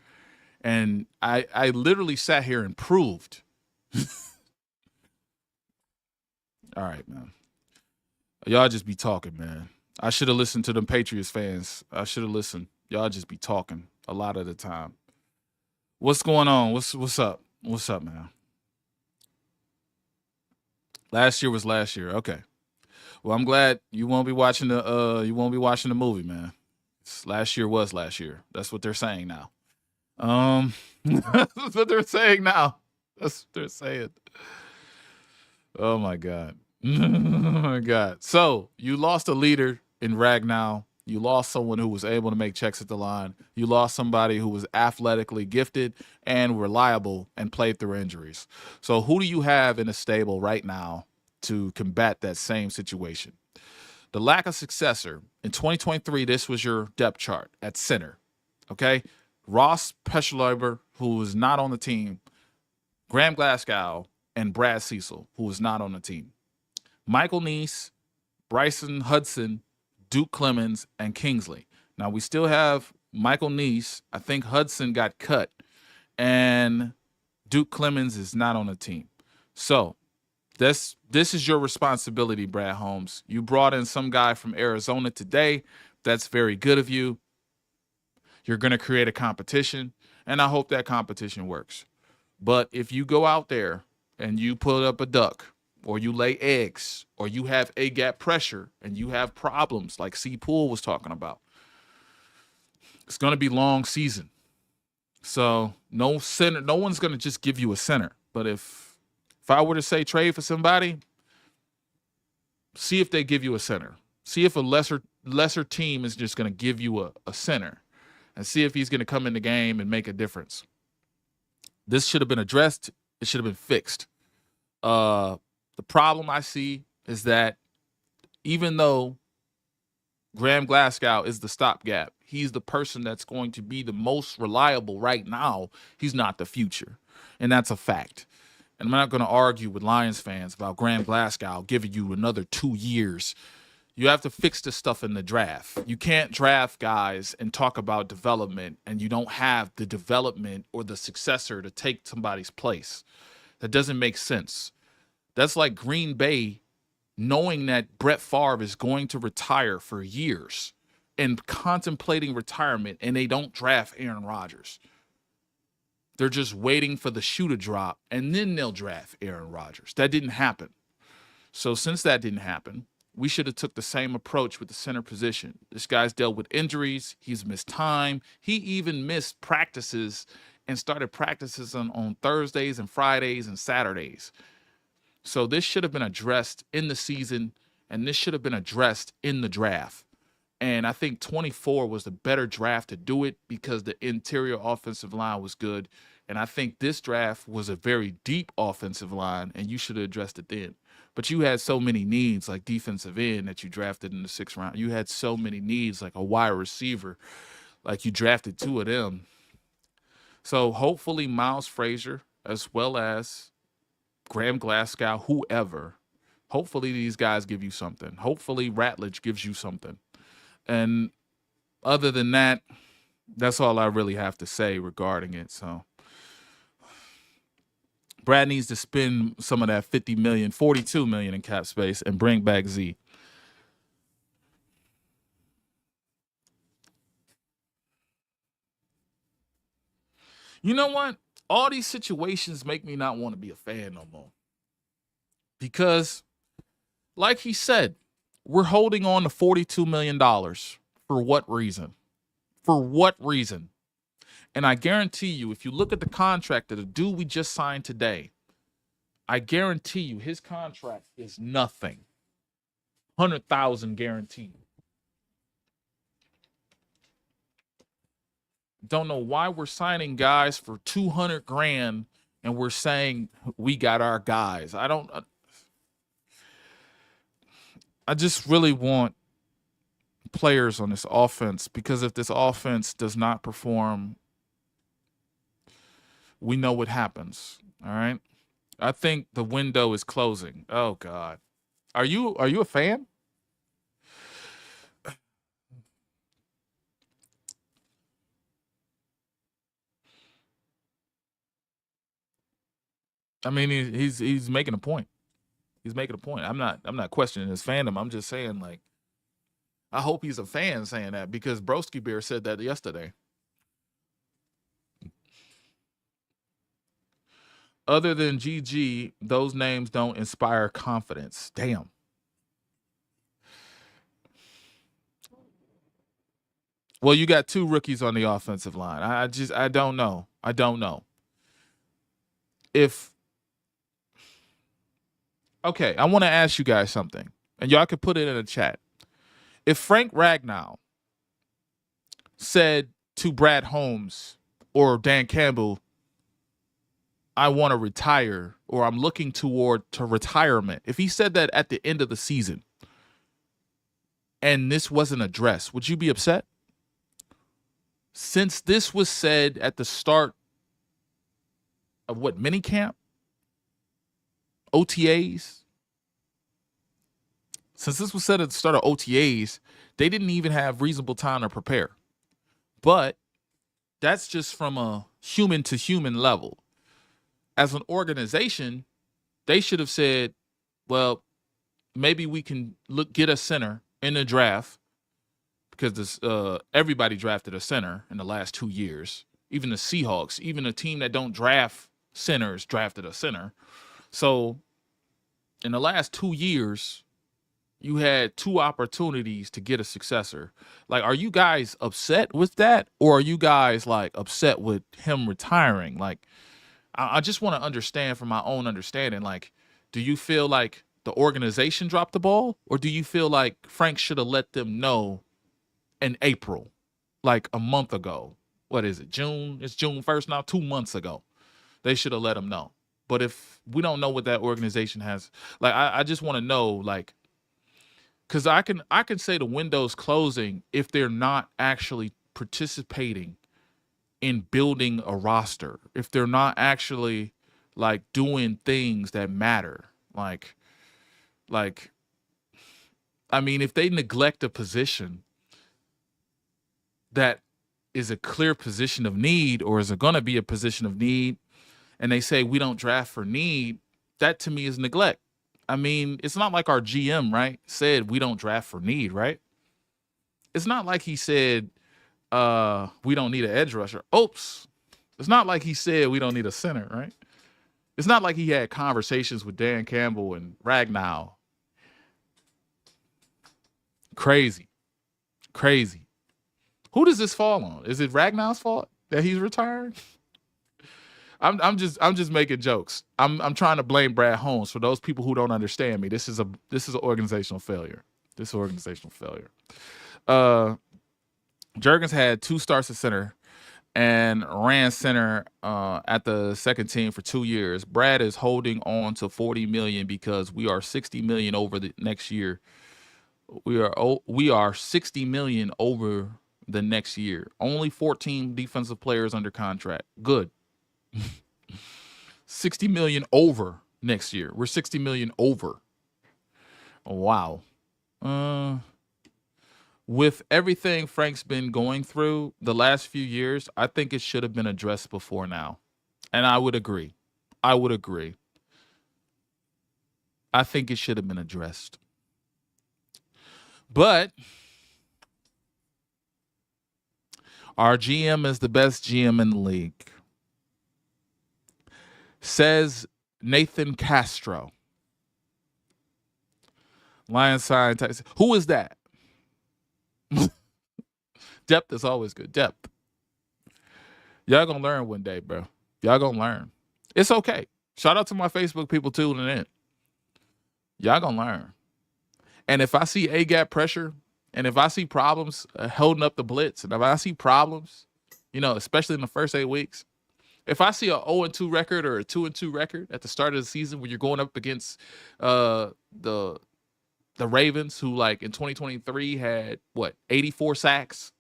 And I literally sat here and proved. All right, man. Y'all just be talking, man. I should have listened to them Patriots fans. I should have listened. Y'all just be talking a lot of the time. What's going on? What's up? What's up, man? Last year was last year. Okay. Well, I'm glad you won't be watching the movie, man. Last year was last year. That's what they're saying now. That's what they're saying now. That's what they're saying. Oh my God. Oh my God. So you lost a leader in Ragnow. You lost someone who was able to make checks at the line. You lost somebody who was athletically gifted and reliable and played through injuries. So who do you have in the stable right now to combat that same situation? The lack of successor. In 2023, this was your depth chart at center. Okay? Ross Peschleiber, who was not on the team. Graham Glasgow and Brad Cecil, who was not on the team. Michael Neese, Bryson Hudson, Duke Clemens, and Kingsley. Now, we still have Michael Neese. I think Hudson got cut, and Duke Clemens is not on the team. So this is your responsibility, Brad Holmes. You brought in some guy from Arizona today. That's very good of you. You're going to create a competition, and I hope that competition works. But if you go out there and you put up a duck, or you lay eggs, or you have A-gap pressure, and you have problems like C. Poole was talking about, it's going to be long season. So no one's going to just give you a center. But if I were to say trade for somebody, see if they give you a center. See if a lesser team is just going to give you a center, and see if he's going to come in the game and make a difference. This should have been addressed. It should have been fixed. The problem I see is that even though Graham Glasgow is the stopgap, he's the person that's going to be the most reliable right now. He's not the future, and that's a fact. And I'm not going to argue with Lions fans about Graham Glasgow giving you another 2 years. You have to fix this stuff in the draft. You can't draft guys and talk about development, and you don't have the development or the successor to take somebody's place. That doesn't make sense. That's like Green Bay knowing that Brett Favre is going to retire for years and contemplating retirement, and they don't draft Aaron Rodgers. They're just waiting for the shoe to drop, and then they'll draft Aaron Rodgers. That didn't happen. So since that didn't happen, we should have took the same approach with the center position. This guy's dealt with injuries. He's missed time. He even missed practices and started practices on Thursdays and Fridays and Saturdays. So this should have been addressed in the season, and this should have been addressed in the draft. And I think 24 was the better draft to do it because the interior offensive line was good. And I think this draft was a very deep offensive line, and you should have addressed it then. But you had so many needs, like defensive end, that you drafted in the 6th round. You had so many needs, like a wide receiver, like you drafted 2 of them. So hopefully Miles Frazier, as well as Graham Glasgow, whoever, hopefully these guys give you something. Hopefully Ratledge gives you something. And other than that, that's all I really have to say regarding it. So Brad needs to spend some of that 42 million in cap space and bring back Z. You know what? All these situations make me not want to be a fan no more. Because, like he said, we're holding on to $42 million. For what reason? For what reason? And I guarantee you, if you look at the contract of the dude we just signed today, I guarantee you his contract is nothing. 100,000 guaranteed. Don't know why we're signing guys for 200 grand and we're saying we got our guys. I just really want players on this offense, because if this offense does not perform, we know what happens. All right. I think the window is closing. Oh God. Are you a fan? I mean, he's making a point. He's making a point. I'm not questioning his fandom. I'm just saying, like, I hope he's a fan saying that, because Broski Bear said that yesterday. Other than GG, those names don't inspire confidence. Damn. Well, you got 2 rookies on the offensive line. I don't know. I don't know. Okay, I want to ask you guys something, and y'all can put it in the chat. If Frank Ragnow said to Brad Holmes or Dan Campbell, I want to retire, or I'm looking toward to retirement, if he said that at the end of the season and this wasn't addressed, would you be upset? Since this was said at the start of what, minicamp? OTAs? Since this was said at the start of OTAs, they didn't even have reasonable time to prepare. But that's just from a human to human level. As an organization, they should have said, well, maybe we can get a center in the draft, because this everybody drafted a center in the last 2 years. Even the Seahawks, even a team that don't draft centers drafted a center. So in the last 2 years, you had 2 opportunities to get a successor. Like, are you guys upset with that? Or are you guys like upset with him retiring? Like, I just want to understand from my own understanding. Like, do you feel like the organization dropped the ball? Or do you feel like Frank should have let them know in April, like a month ago? What is it, June? It's June 1st now, 2 months ago. They should have let them know. But if we don't know what that organization has, like, I just want to know, like, because I can say the window's closing if they're not actually participating in building a roster, if they're not actually like doing things that matter. Like, I mean, if they neglect a position that is a clear position of need, or is it going to be a position of need, and they say we don't draft for need, that to me is neglect. I mean, it's not like our GM, right, said we don't draft for need, right? It's not like he said we don't need an edge rusher. Oops. It's not like he said we don't need a center, right? It's not like he had conversations with Dan Campbell and Ragnow. Crazy. Who does this fall on? Is it Ragnow's fault that he's retiring? I'm just making jokes. I'm trying to blame Brad Holmes. For those people who don't understand me, this is an organizational failure. This is organizational failure. Juergens had 2 starts at center and ran center at the second team for 2 years. Brad is holding on to $40 million because we are $60 million over the next year. We are $60 million over the next year. Only 14 defensive players under contract. Good. 60 million over next year. We're 60 million over. Wow. With everything Frank's been going through the last few years, I think it should have been addressed before now. And I would agree. I think it should have been addressed. But our GM is the best GM in the league, says Nathan Castro. Lion sign. Who is that? Depth is always good. Depth. Y'all gonna learn one day, bro. Y'all gonna learn. It's okay. Shout out to my Facebook people tuning in. Y'all gonna learn. And if I see A-gap pressure, and if I see problems holding up the blitz, and if I see problems, especially in the first 8 weeks, if I see a 0-2 record or a 2-2 record at the start of the season when you're going up against the Ravens, who like in 2023 had 84 sacks,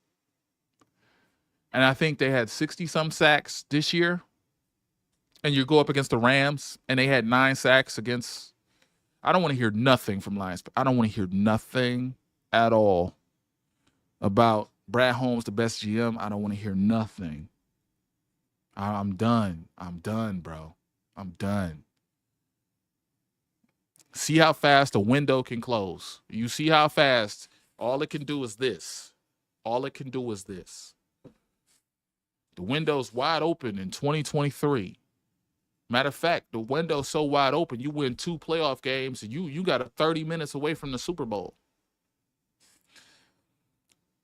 and I think they had 60-some sacks this year, and you go up against the Rams and they had 9 sacks against. I don't want to hear nothing from Lions. I don't want to hear nothing at all about Brad Holmes, the best GM. I don't want to hear nothing. I'm done. I'm done, bro. I'm done. See how fast a window can close. You see how fast all it can do is this. All it can do is this. The window's wide open in 2023. Matter of fact, the window's so wide open, you win 2 playoff games and you got 30 minutes away from the Super Bowl.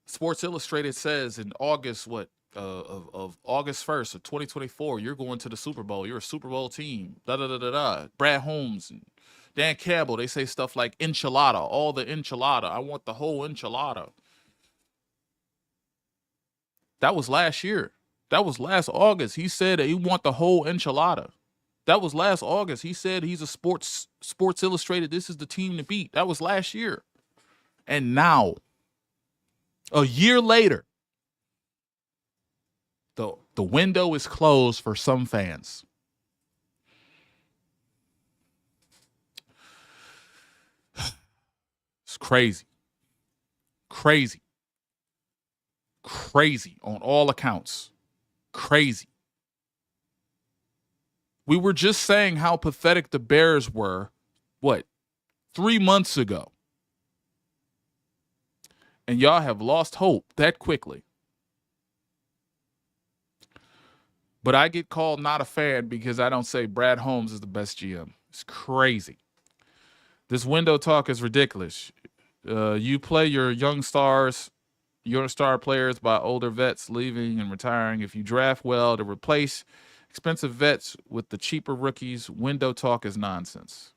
Sports Illustrated says in August, of August 1st of 2024, you're going to the Super Bowl. You're a Super Bowl team. Brad Holmes and Dan Campbell, they say stuff like enchilada, all the enchilada. I want the whole enchilada. That was last year. That was last August. He said that he want the whole enchilada. That was last August. He said he's a Sports Illustrated. This is the team to beat. That was last year. And now, a year later, the window is closed for some fans. It's crazy. Crazy. Crazy on all accounts. Crazy. We were just saying how pathetic the Bears were, 3 months ago? And y'all have lost hope that quickly. But I get called not a fan because I don't say Brad Holmes is the best GM. It's crazy. This window talk is ridiculous. You play your young star players by older vets leaving and retiring. If you draft well to replace expensive vets with the cheaper rookies, window talk is nonsense.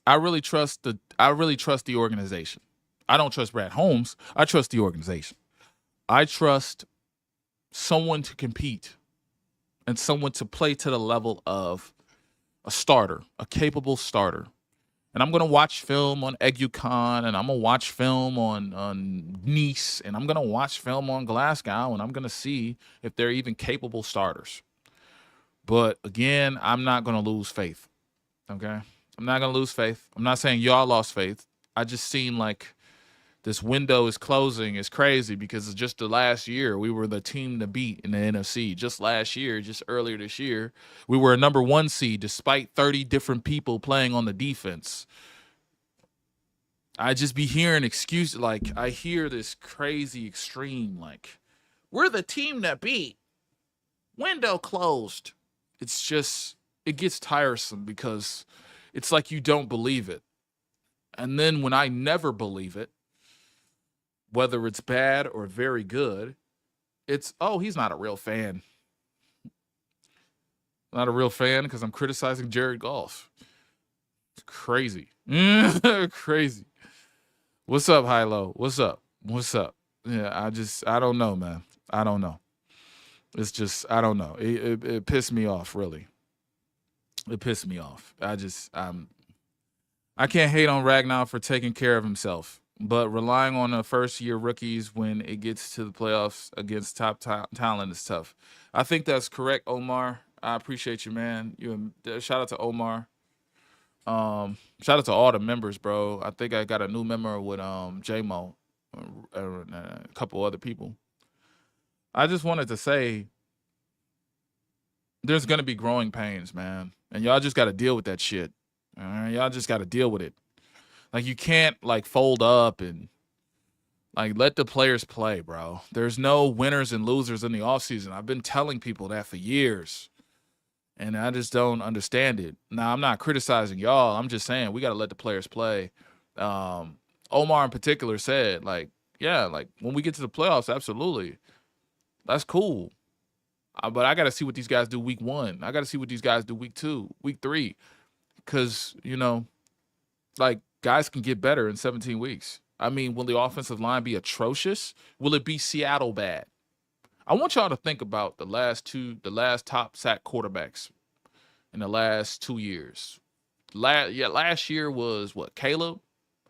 I really trust the organization. I don't trust Brad Holmes. I trust the organization. I trust someone to compete and someone to play to the level of a starter, a capable starter. And I'm going to watch film on EduCon, and I'm going to watch film on Nice, and I'm going to watch film on Glasgow, and I'm going to see if they're even capable starters. But again, I'm not going to lose faith. Okay? I'm not going to lose faith. I'm not saying y'all lost faith. I just seen like this window is closing is crazy because it's just the last year we were the team to beat in the NFC. Just last year, just earlier this year, we were a number 1 seed despite 30 different people playing on the defense. I just be hearing excuses. Like I hear this crazy extreme, like we're the team that beat. Window closed. It's just, it gets tiresome because it's like you don't believe it. And then when I never believe it, whether it's bad or very good, it's, oh, he's not a real fan. Not a real fan because I'm criticizing Jared Goff. It's crazy. Crazy. What's up, Hilo? What's up? What's up? Yeah, I don't know, man. I don't know. It's just, I don't know. It pissed me off, really. It pissed me off. I can't hate on Ragnow for taking care of himself. But relying on the first-year rookies when it gets to the playoffs against top talent is tough. I think that's correct, Omar. I appreciate you, man. Shout out to Omar. Shout out to all the members, bro. I think I got a new member with J-Mo and a couple other people. I just wanted to say there's going to be growing pains, man. And y'all just got to deal with that shit. All right? Y'all just got to deal with it. Like, you can't, like, fold up and, like, let the players play, bro. There's no winners and losers in the offseason. I've been telling people that for years, and I just don't understand it. Now, I'm not criticizing y'all. I'm just saying we got to let the players play. Omar in particular said, like, yeah, like, when we get to the playoffs, absolutely. That's cool. But I got to see what these guys do week 1. I got to see what these guys do week 2, week 3. Because, you know, like, guys can get better in 17 weeks. I mean, will the offensive line be atrocious? Will it be Seattle bad? I want y'all to think about the last top sack quarterbacks in the last 2 years. Last year was Caleb,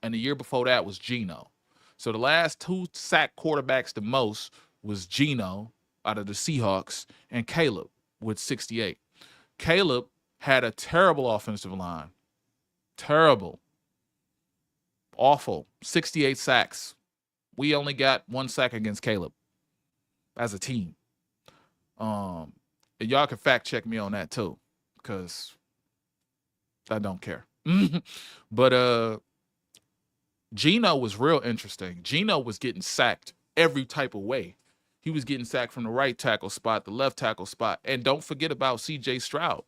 and the year before that was Geno. So the last 2 sack quarterbacks the most was Geno out of the Seahawks and Caleb with 68. Caleb had a terrible offensive line. Terrible. Awful. 68 sacks. We only got 1 sack against Caleb as a team. And y'all can fact check me on that too, because I don't care. But Geno was real interesting. Geno was getting sacked every type of way. He was getting sacked from the right tackle spot, the left tackle spot. And don't forget about C.J. Stroud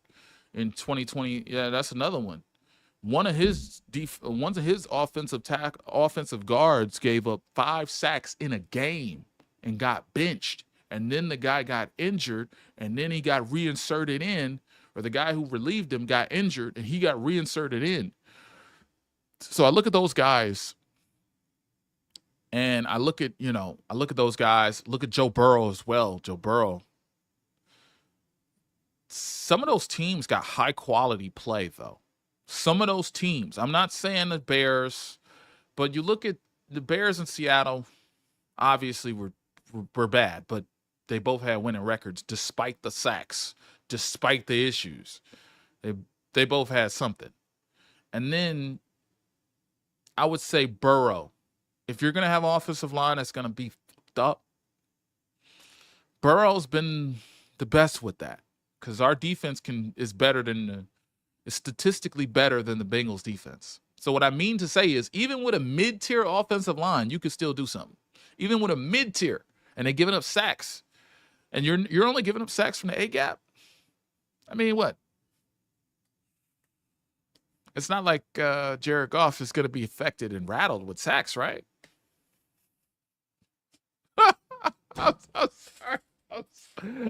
in 2020. Yeah, that's another one. One of his offensive guards gave up 5 sacks in a game and got benched and then the guy got injured, and then he got reinserted in, or the guy who relieved him got injured, and he got reinserted in. So I look at those guys, and I look at those guys. Look at Joe Burrow as well. Joe Burrow. Some of those teams got high quality play, though. Some of those teams. I'm not saying the Bears, but you look at the Bears in Seattle. Obviously, were bad, but they both had winning records despite the sacks, despite the issues. They both had something. And then I would say Burrow. If you're going to have an offensive line that's going to be f***ed up, Burrow's been the best with that, because our defense is statistically better than the Bengals defense. So what I mean to say is, even with a mid-tier offensive line, you could still do something. Even with a mid-tier, and they're giving up sacks, and you're only giving up sacks from the A-gap. I mean, what? It's not like Jared Goff is going to be affected and rattled with sacks, right?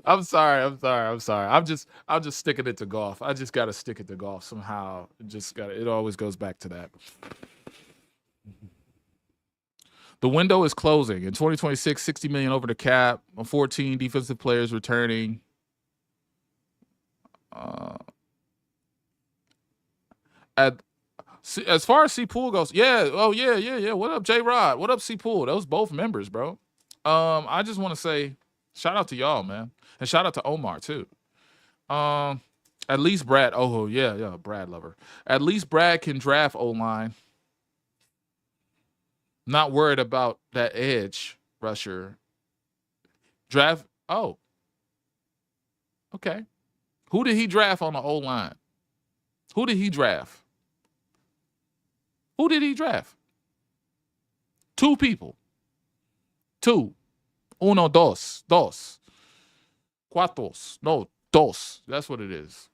I'm sorry. I'm just sticking it to golf. I just got to stick it to golf somehow. It always goes back to that. The window is closing. In 2026, $60 million over the cap, 14 defensive players returning. As far as C Pool goes, yeah. What up, J Rod? What up, C Pool? Those both members, bro. I just want to say shout out to y'all, man, and shout out to Omar too. At least Brad. Oh yeah, Brad lover. At least Brad can draft O-line. Not worried about that edge rusher. Draft. Oh. Okay. Who did he draft on the O-line? Who did he draft? Two people. Two. Uno, dos. Cuatros. No, dos. That's what it is.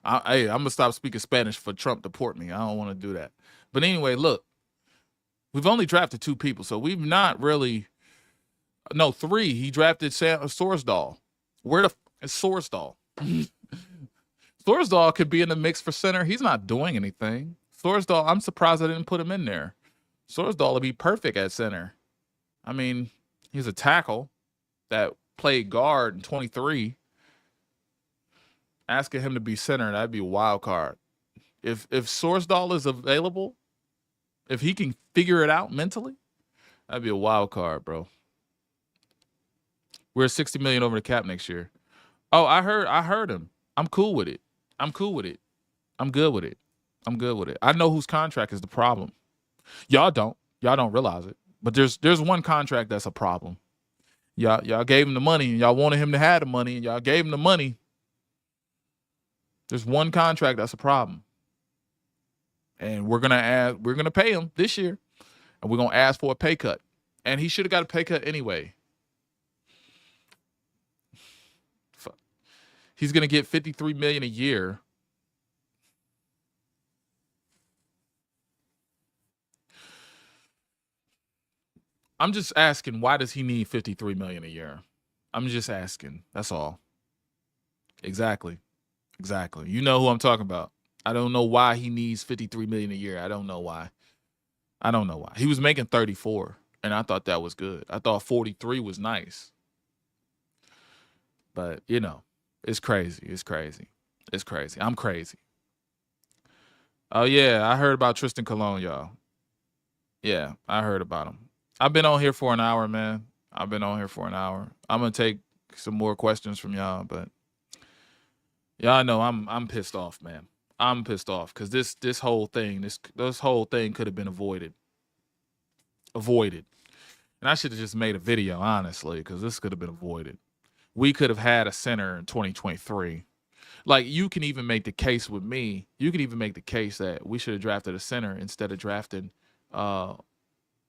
I'm going to stop speaking Spanish for Trump to deport me. I don't want to do that. But anyway, look. We've only drafted two people, so we've not really... No, three. He drafted Sorsdal. Where the is Sorsdal? Sorsdal could be in the mix for center. He's not doing anything. Sorsdal, I'm surprised I didn't put him in there. Sorsdal would be perfect at center. I mean, he's a tackle that played guard in 23. Asking him to be center, that'd be a wild card. If Sorsdal is available, if he can figure it out mentally, that'd be a wild card, bro. We're $60 million over the cap next year. Oh, I heard him. I'm cool with it. I'm good with it. I know whose contract is the problem. Y'all don't realize it. But there's one contract that's a problem. Y'all gave him the money, and y'all wanted him to have the money, and y'all gave him the money. There's one contract that's a problem. And we're gonna pay him this year, and we're gonna ask for a pay cut. And he should have got a pay cut anyway. He's gonna get $53 million a year. I'm just asking, why does he need $53 million a year? I'm just asking. That's all. Exactly. You know who I'm talking about. I don't know why he needs $53 million a year. I don't know why. He was making 34, and I thought that was good. I thought 43 was nice. But, it's crazy. I'm crazy. Oh, yeah, I heard about Tristan Colon, y'all. Yeah, I heard about him. I've been on here for an hour, man. I'm going to take some more questions from y'all, but y'all know I'm pissed off, man. I'm pissed off because this whole thing could have been avoided. And I should have just made a video, honestly, because this could have been avoided. We could have had a center in 2023. Like, you can even make the case with me. You can even make the case that we should have drafted a center instead of drafting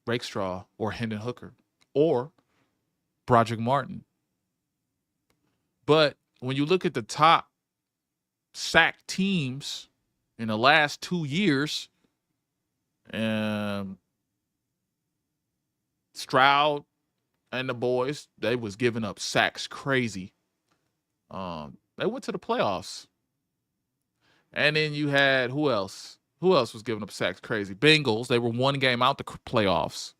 Rakestraw or Hendon Hooker or Broderick Martin. But when you look at the top sack teams in the last 2 years, Stroud, and the boys, they was giving up sacks crazy. They went to the playoffs. And then you had who else? Who else was giving up sacks crazy? Bengals. They were one game out the playoffs.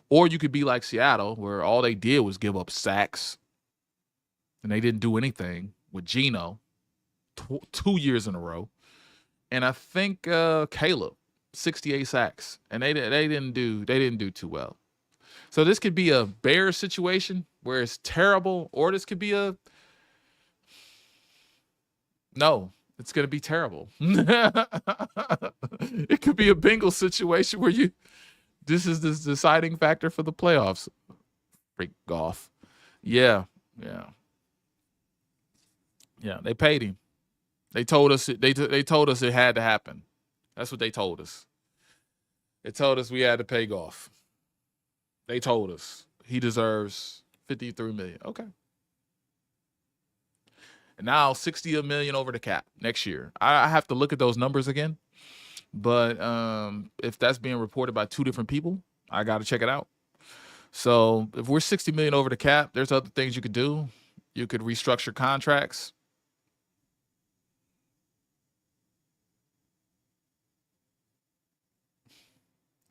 Or you could be like Seattle, where all they did was give up sacks, and they didn't do anything with Geno 2 years in a row. And I think Caleb, 68 sacks, and they didn't do too well. So this could be a Bears situation where it's terrible, or this could be no, it's going to be terrible. It could be a Bengals situation where this is the deciding factor for the playoffs. Freak Goff. Yeah. They paid him. They told us they told us it had to happen. That's what they told us. They told us we had to pay Goff. They told us he deserves $53 million. Okay. And now $60 million over the cap next year. I have to look at those numbers again. But if that's being reported by two different people, I got to check it out. So if we're $60 million over the cap, there's other things you could do. You could restructure contracts.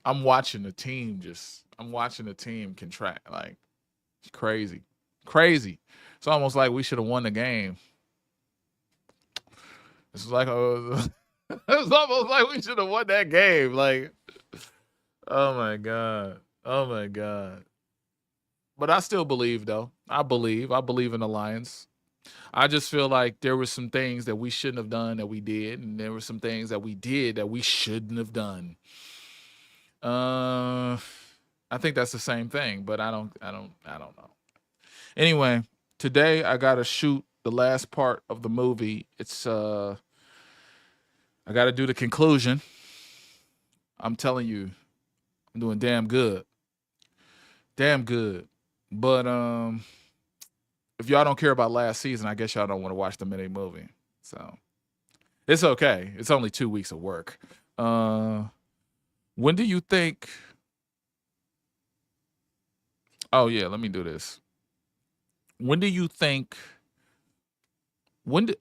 I'm watching the team contract. Like, it's crazy. It's almost like we should have won the game. It's like it's almost like we should have won that game. Like, oh my God. But I still believe, though. I believe in the Lions. I just feel like there were some things that we shouldn't have done that we did, and there were some things that we did that we shouldn't have done. I think that's the same thing, but I don't know. Anyway, today I gotta shoot the last part of the movie. It's I gotta do the conclusion. I'm telling you, I'm doing damn good. But if y'all don't care about last season, I guess y'all don't want to watch the mini movie. So it's okay. It's only 2 weeks of work. When do you think? Oh yeah, let me do this. When do you think? When do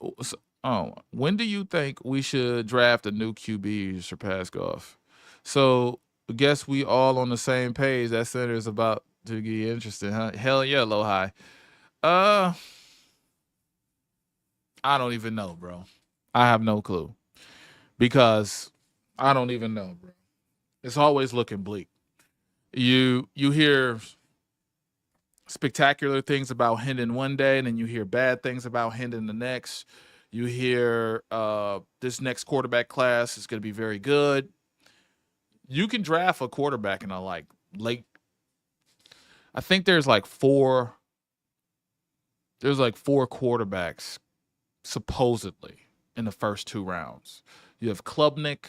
you think we should draft a new QB to surpass Goff? So I guess we all on the same page. That center is about to get interesting, huh? Hell yeah, low high. I don't even know, bro. I have no clue because I don't even know, bro. It's always looking bleak. You hear spectacular things about Hendon one day, and then you hear bad things about Hendon the next. You hear this next quarterback class is going to be very good. You can draft a quarterback in a late. I think there's like four quarterbacks supposedly in the first 2 rounds. You have Klubnik.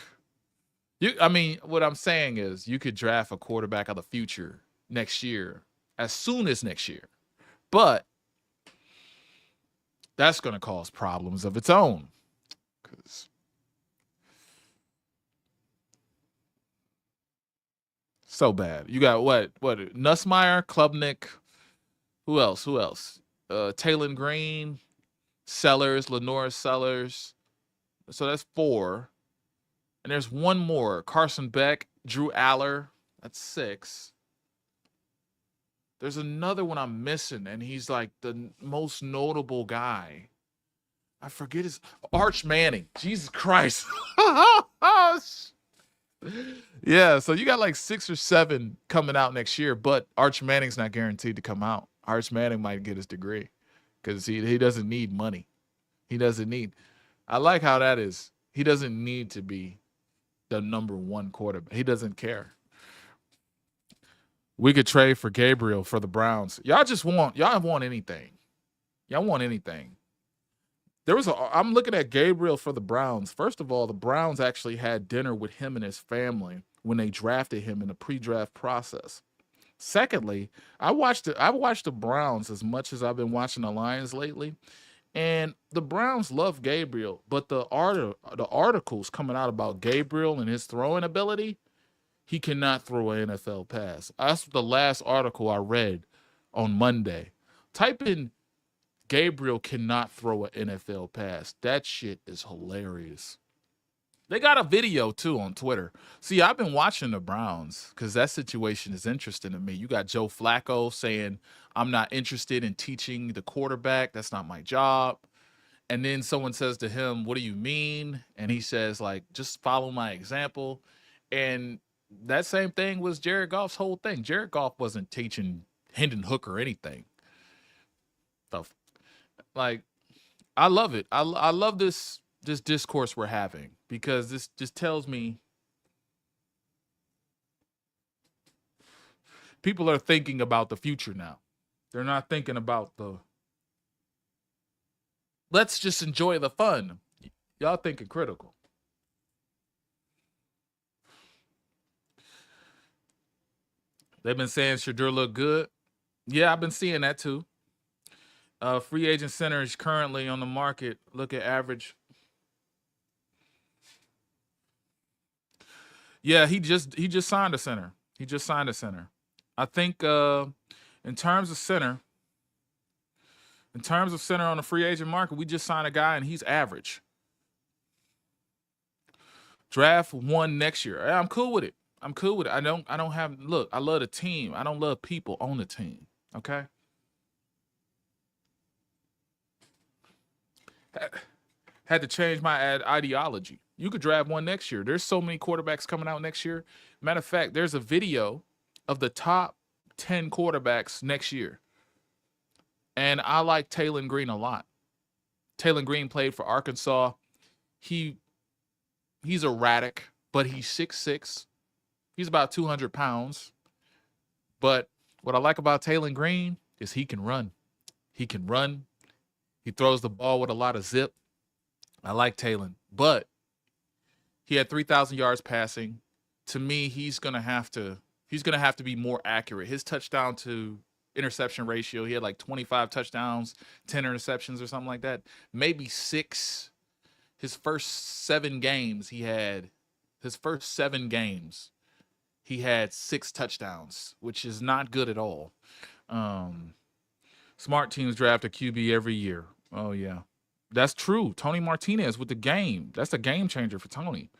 What I'm saying is you could draft a quarterback of the future next year, as soon as next year. But that's going to cause problems of its own. Because so bad. You got what? Nussmeier, Klubnik. Who else? Taylor Green, Sellers, Lenore Sellers. So that's 4. And there's one more. Carson Beck, Drew Aller. That's 6. There's another one I'm missing, and he's like the most notable guy. I forget his Arch Manning. Jesus Christ. Yeah, so you got like 6 or 7 coming out next year, but Arch Manning's not guaranteed to come out. Arch Manning might get his degree because he doesn't need money. I like how that is. He doesn't need to be the number 1 quarterback. He doesn't care. We could trade for Gabriel for the Browns. Y'all want anything. Y'all want anything. I'm looking at Gabriel for the Browns. First of all, the Browns actually had dinner with him and his family when they drafted him in the pre-draft process. Secondly, I watched the Browns as much as I've been watching the Lions lately. And the Browns love Gabriel, but the articles coming out about Gabriel and his throwing ability, he cannot throw an NFL pass. That's the last article I read on Monday. Type in Gabriel cannot throw an NFL pass. That shit is hilarious. They got a video too on Twitter. See, I've been watching the Browns because that situation is interesting to me. You got Joe Flacco saying, I'm not interested in teaching the quarterback. That's not my job. And then someone says to him, what do you mean? And he says, like, just follow my example. And that same thing was Jared Goff's whole thing. Jared Goff wasn't teaching Hendon Hook or anything. Like, I love it. I love this discourse we're having because this just tells me people are thinking about the future now. They're not thinking about let's just enjoy the fun. Y'all thinking critical. They've been saying Shadur look good. Yeah, I've been seeing that too. Free agent center is currently on the market. Look at average. Yeah, he just signed a center. He just signed a center. I think in terms of center on the free agent market, we just signed a guy and he's average. Draft 1 next year. I'm cool with it. I don't have look, I love the team. I don't love people on the team. Okay. Had to change my ideology. You could draft 1 next year. There's so many quarterbacks coming out next year. Matter of fact, there's a video of the top 10 quarterbacks next year. And I like Taylor Green a lot. Taylor Green played for Arkansas. He's erratic, but he's 6'6". He's about 200 pounds. But what I like about Taylor Green is he can run. He can run. He throws the ball with a lot of zip. I like Taylor. But he had 3,000 yards passing. To me, he's gonna have to be more accurate. His touchdown to interception ratio, he had like 25 touchdowns, 10 interceptions or something like that. Maybe 6. His first 7 games, he had 6 touchdowns, which is not good at all. Smart teams draft a QB every year. Oh, yeah. That's true. Tony Martinez with the game. That's a game changer for Tony.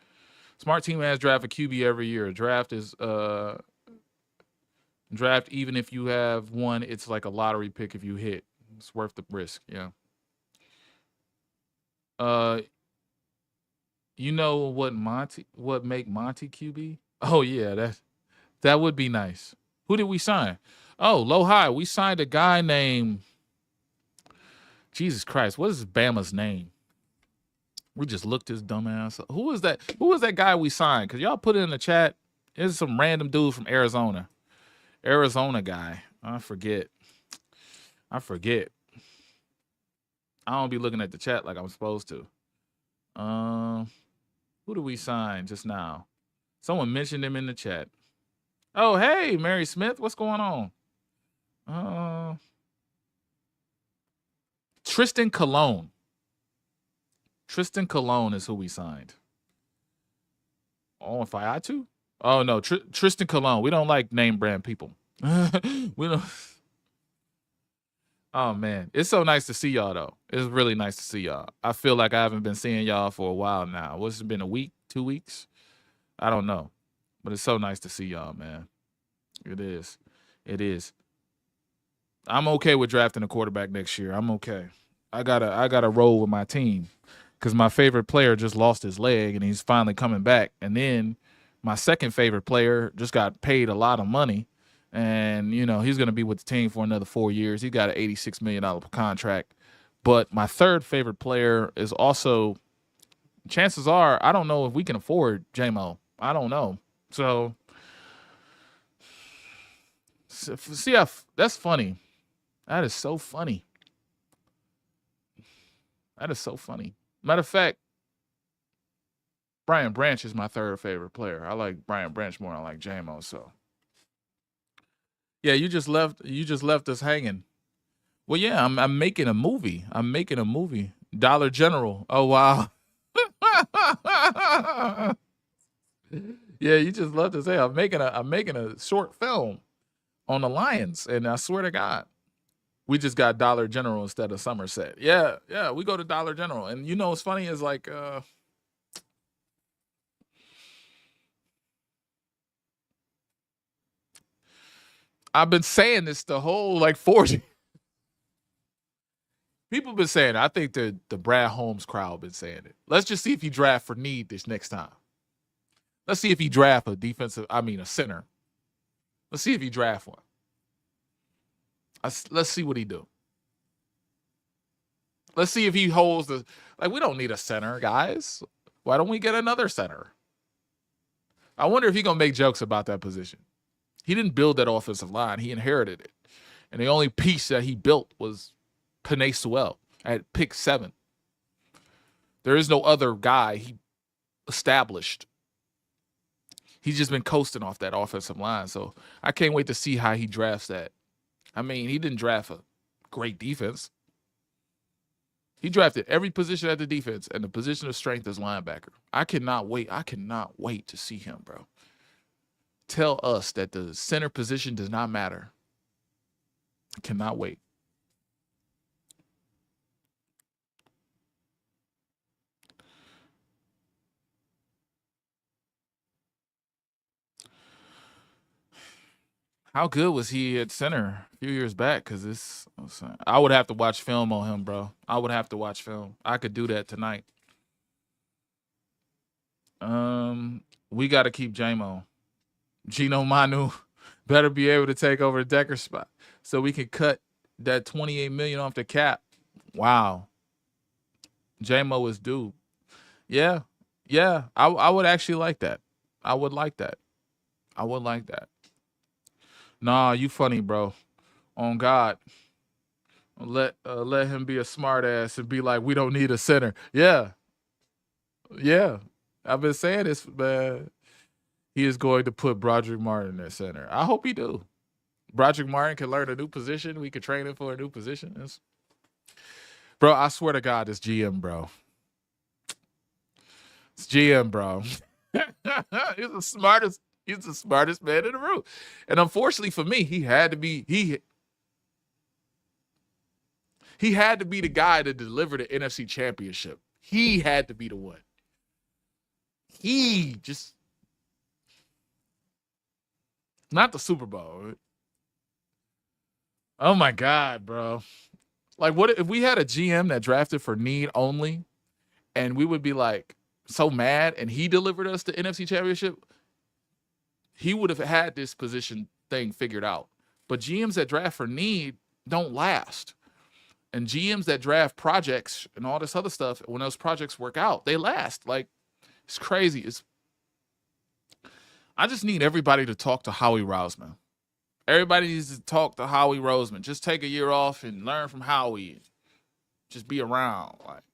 Smart team has draft a QB every year. Draft is draft, even if you have one, it's like a lottery pick if you hit. It's worth the risk, yeah. You know what make Monty QB? Oh, yeah, that would be nice. Who did we sign? Oh, low high. We signed a guy named Jesus Christ. What is Bama's name? We just looked his dumb ass up. Who was that? Who was that guy we signed? Because y'all put it in the chat. It's some random dude from Arizona. Arizona guy. I forget. I don't be looking at the chat like I'm supposed to. Who do we sign just now? Someone mentioned him in the chat. Oh, hey, Mary Smith. What's going on? Tristan Colon. Tristan Colon is who we signed. Oh, if I had to? Oh, no. Tristan Colon. We don't like name brand people. We don't. Oh, man. It's so nice to see y'all, though. It's really nice to see y'all. I feel like I haven't been seeing y'all for a while now. What's it been, a week, 2 weeks? I don't know. But it's so nice to see y'all, man. It is. It is. I'm okay with drafting a quarterback next year. I'm okay. I gotta roll with my team because my favorite player just lost his leg and he's finally coming back. And then my second favorite player just got paid a lot of money. And, you know, he's going to be with the team for another 4 years. He got an $86 million contract. But my third favorite player is also, chances are, I don't know if we can afford J-Mo. I don't know. So, see how, that's funny. That is so funny. That is so funny. Matter of fact, Brian Branch is my third favorite player. I like Brian Branch more than I like J-Mo, so. Yeah, you just left us hanging. Well, yeah, I'm making a movie. Dollar General. Oh, wow. Yeah, you just love to say I'm making a short film on the Lions, and I swear to God, we just got Dollar General instead of Somerset. Yeah, yeah, we go to Dollar General, and you know what's funny is like I've been saying this the whole like 40. People been saying it. I think the Brad Holmes crowd been saying it. Let's just see if he draft for need this next time. Let's see if he draft a center. Let's see if he draft one. Let's see what he do. Let's see if he holds we don't need a center, guys. Why don't we get another center? I wonder if he's going to make jokes about that position. He didn't build that offensive line. He inherited it. And the only piece that he built was Penei Sewell at pick 7. There is no other guy he established. He's just been coasting off that offensive line. So I can't wait to see how he drafts that. I mean, he didn't draft a great defense. He drafted every position at the defense, and the position of strength is linebacker. I cannot wait. I cannot wait to see him, bro. Tell us that the center position does not matter. I cannot wait. How good was he at center a few years back? Because I would have to watch film on him, bro. I would have to watch film. I could do that tonight. We got to keep J-Mo. Gino Manu better be able to take over the Decker spot so we can cut that $28 million off the cap. Wow. J-Mo is due. Yeah. Yeah. I would actually like that. I would like that. Nah, you funny, bro. On God. Let him be a smart ass and be like, we don't need a center. Yeah. Yeah. I've been saying this, man. He is going to put Broderick Martin at center. I hope he do. Broderick Martin can learn a new position. We could train him for a new position. Bro, I swear to God, it's GM, bro. It's GM, bro. He's the smartest man in the room. And unfortunately for me, he had to be the guy to deliver the NFC Championship. He had to be the one. Not the Super Bowl. Oh my God, bro. Like, what if we had a GM that drafted for need only, and we would be like so mad, and he delivered us the NFC Championship? He would have had this position thing figured out. But GMs that draft for need don't last. And GMs that draft projects and all this other stuff, when those projects work out, they last. Like, it's crazy. I just need everybody to talk to Howie Roseman. Everybody needs to talk to Howie Roseman. Just take a year off and learn from Howie. Just be around. Like,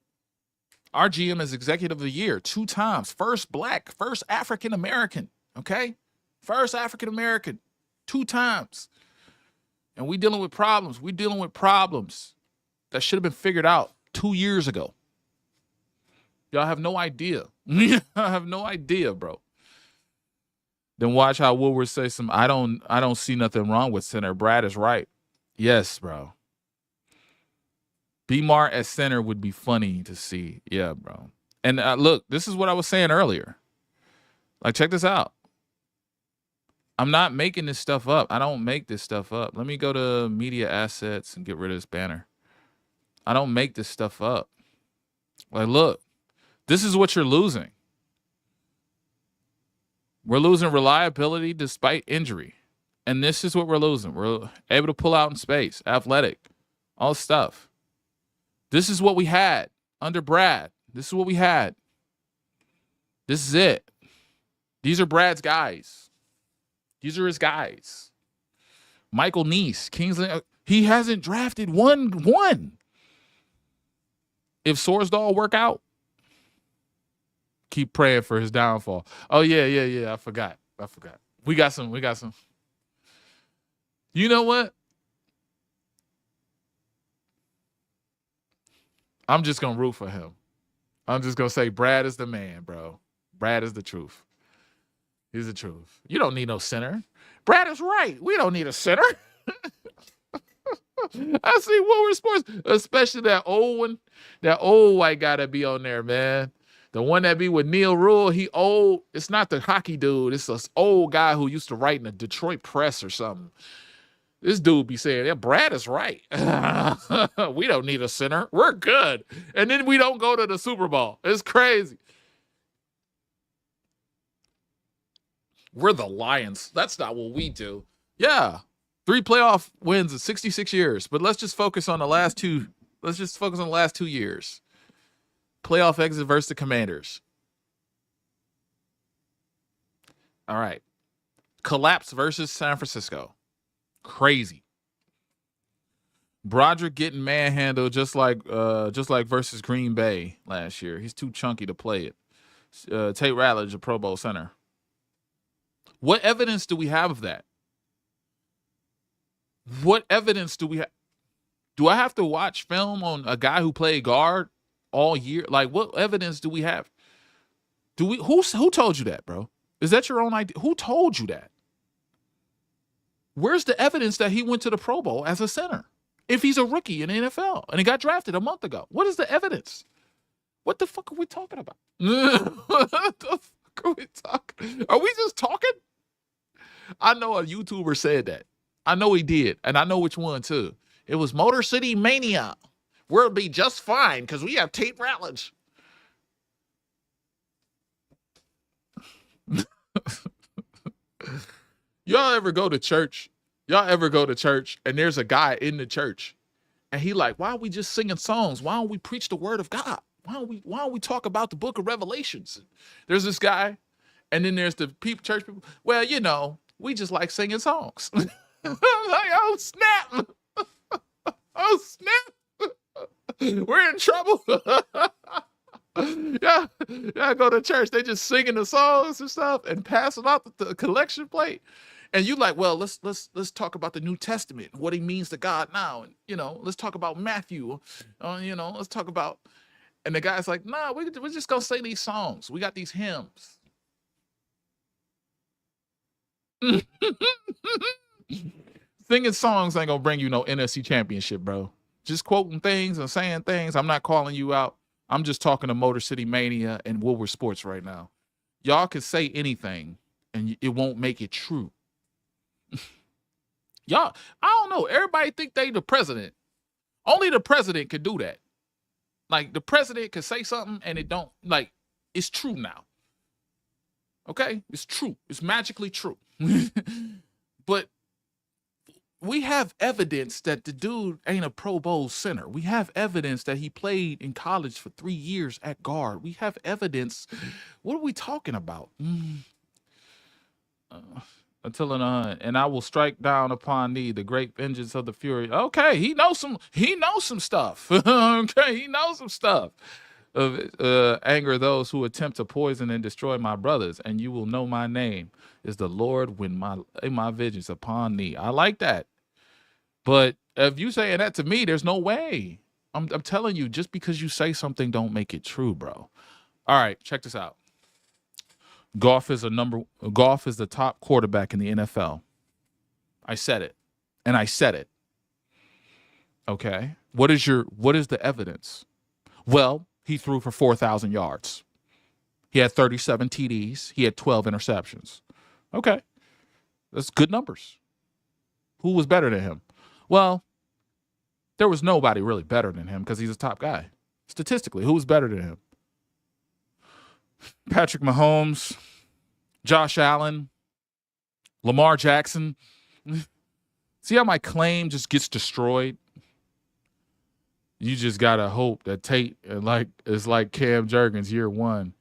our GM is Executive of the Year 2 times. First Black, first African American. Okay? First African American 2 times. And we dealing with problems. We dealing with problems that should have been figured out 2 years ago. Y'all have no idea. I have no idea, bro. Then watch how Woodward say I don't see nothing wrong with center. Brad is right. Yes, bro. B-Mar at center would be funny to see. Yeah, bro. And look, this is what I was saying earlier. Like, check this out. I'm not making this stuff up. I don't make this stuff up. Let me go to media assets and get rid of this banner. I don't make this stuff up. Like, look, this is what you're losing. We're losing reliability despite injury. And this is what we're losing. We're able to pull out in space, athletic, all stuff. This is what we had under Brad. This is what we had. This is it. These are Brad's guys. These are his guys. Michael Neese, Kingsley. He hasn't drafted one. If Sorsdahl work out, keep praying for his downfall. Oh, yeah. I forgot. We got some. You know what? I'm just going to root for him. I'm just going to say Brad is the man, bro. Brad is the truth. He's the truth. You don't need no center. Brad is right. We don't need a center. I see Woodward Sports, especially that old one. That old white guy that be on there, man. The one that be with Neil Rule, he old. It's not the hockey dude. It's this old guy who used to write in the Detroit Press or something. This dude be saying, yeah, Brad is right. We don't need a center. We're good. And then we don't go to the Super Bowl. It's crazy. We're the Lions. That's not what we do. Yeah. 3 playoff wins in 66 years. But let's just focus on the last two. Let's just focus on the last 2 years. Playoff exit versus the Commanders. All right. Collapse versus San Francisco. Crazy. Broderick getting manhandled just like versus Green Bay last year. He's too chunky to play it. Tate Ratledge, a Pro Bowl center. What evidence do we have of that? What evidence do we have? Do I have to watch film on a guy who played guard all year? Like, what evidence do we have? Who told you that, bro? Is that your own idea? Who told you that? Where's the evidence that he went to the Pro Bowl as a center? If he's a rookie in the NFL and he got drafted a month ago, what is the evidence? What the fuck are we talking about? What the fuck are we talking? Are we just talking? I know a YouTuber said that. I know he did, and I know which one too. It was Motor City Mania. We'll be just fine because we have Tate Ratledge. Y'all ever go to church? Y'all ever go to church and there's a guy in the church and he like, why are we just singing songs? Why don't we preach the word of God? Why don't we talk about the book of Revelations? There's this guy, and then there's the church people. Well, you know, we just like singing songs. I'm like, oh snap. Oh snap. We're in trouble. Yeah, go to church. They just singing the songs and stuff and passing out the collection plate. And you like, well, let's talk about the New Testament, what he means to God now, and let's talk about Matthew, let's talk about. And the guy's like, nah, we're just gonna sing these songs. We got these hymns. Singing songs ain't gonna bring you no NFC championship, bro. Just quoting things and saying things. I'm not calling you out. I'm just talking to Motor City Mania and Woodward Sports right now. Y'all can say anything and it won't make it true. Y'all, I don't know. Everybody think they the president. Only the president could do that. Like, the president could say something and it don't, like, it's true now. Okay? It's true. It's magically true. But we have evidence that the dude ain't a Pro Bowl center. We have evidence that he played in college for 3 years at guard. We have evidence. What are we talking about? Until and I will strike down upon thee the great vengeance of the fury. Okay, he knows some stuff. Okay, he knows some stuff. Anger those who attempt to poison and destroy my brothers, and you will know my name is the Lord when my vengeance upon thee. I like that. But if you saying that to me, there's no way. I'm telling you, just because you say something don't make it true, bro. All right, check this out. Goff is the top quarterback in the NFL. I said it. And I said it. Okay. What is the evidence? Well, he threw for 4,000 yards. He had 37 TDs. He had 12 interceptions. Okay. That's good numbers. Who was better than him? Well, there was nobody really better than him because he's a top guy. Statistically, who was better than him? Patrick Mahomes, Josh Allen, Lamar Jackson. See how my claim just gets destroyed? You just gotta hope that Tate is like Cam Jurgens year one.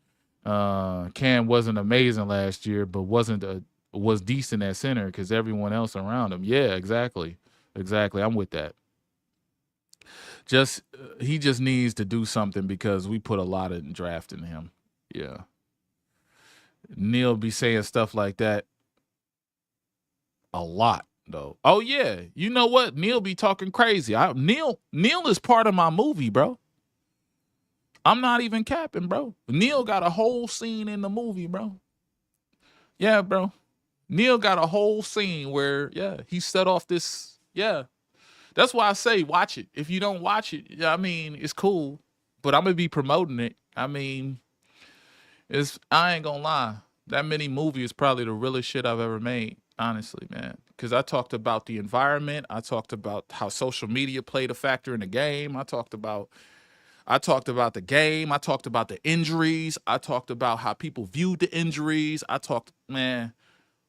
Cam wasn't amazing last year, but was decent at center because everyone else around him. Yeah, exactly. I'm with that. He just needs to do something because we put a lot in drafting him. Yeah. Neil be saying stuff like that a lot, though. Oh, yeah. You know what? Neil be talking crazy. Neil is part of my movie, bro. I'm not even capping, bro. Neil got a whole scene in the movie, bro. Yeah, bro. Neil got a whole scene where, he set off this. Yeah. That's why I say watch it. If you don't watch it, I mean, it's cool, but I'm gonna be promoting it. I mean, I ain't gonna lie. That mini movie is probably the realest shit I've ever made, honestly, man. Because I talked about the environment. I talked about how social media played a factor in the game. I talked about the game. I talked about the injuries. I talked about how people viewed the injuries. Man,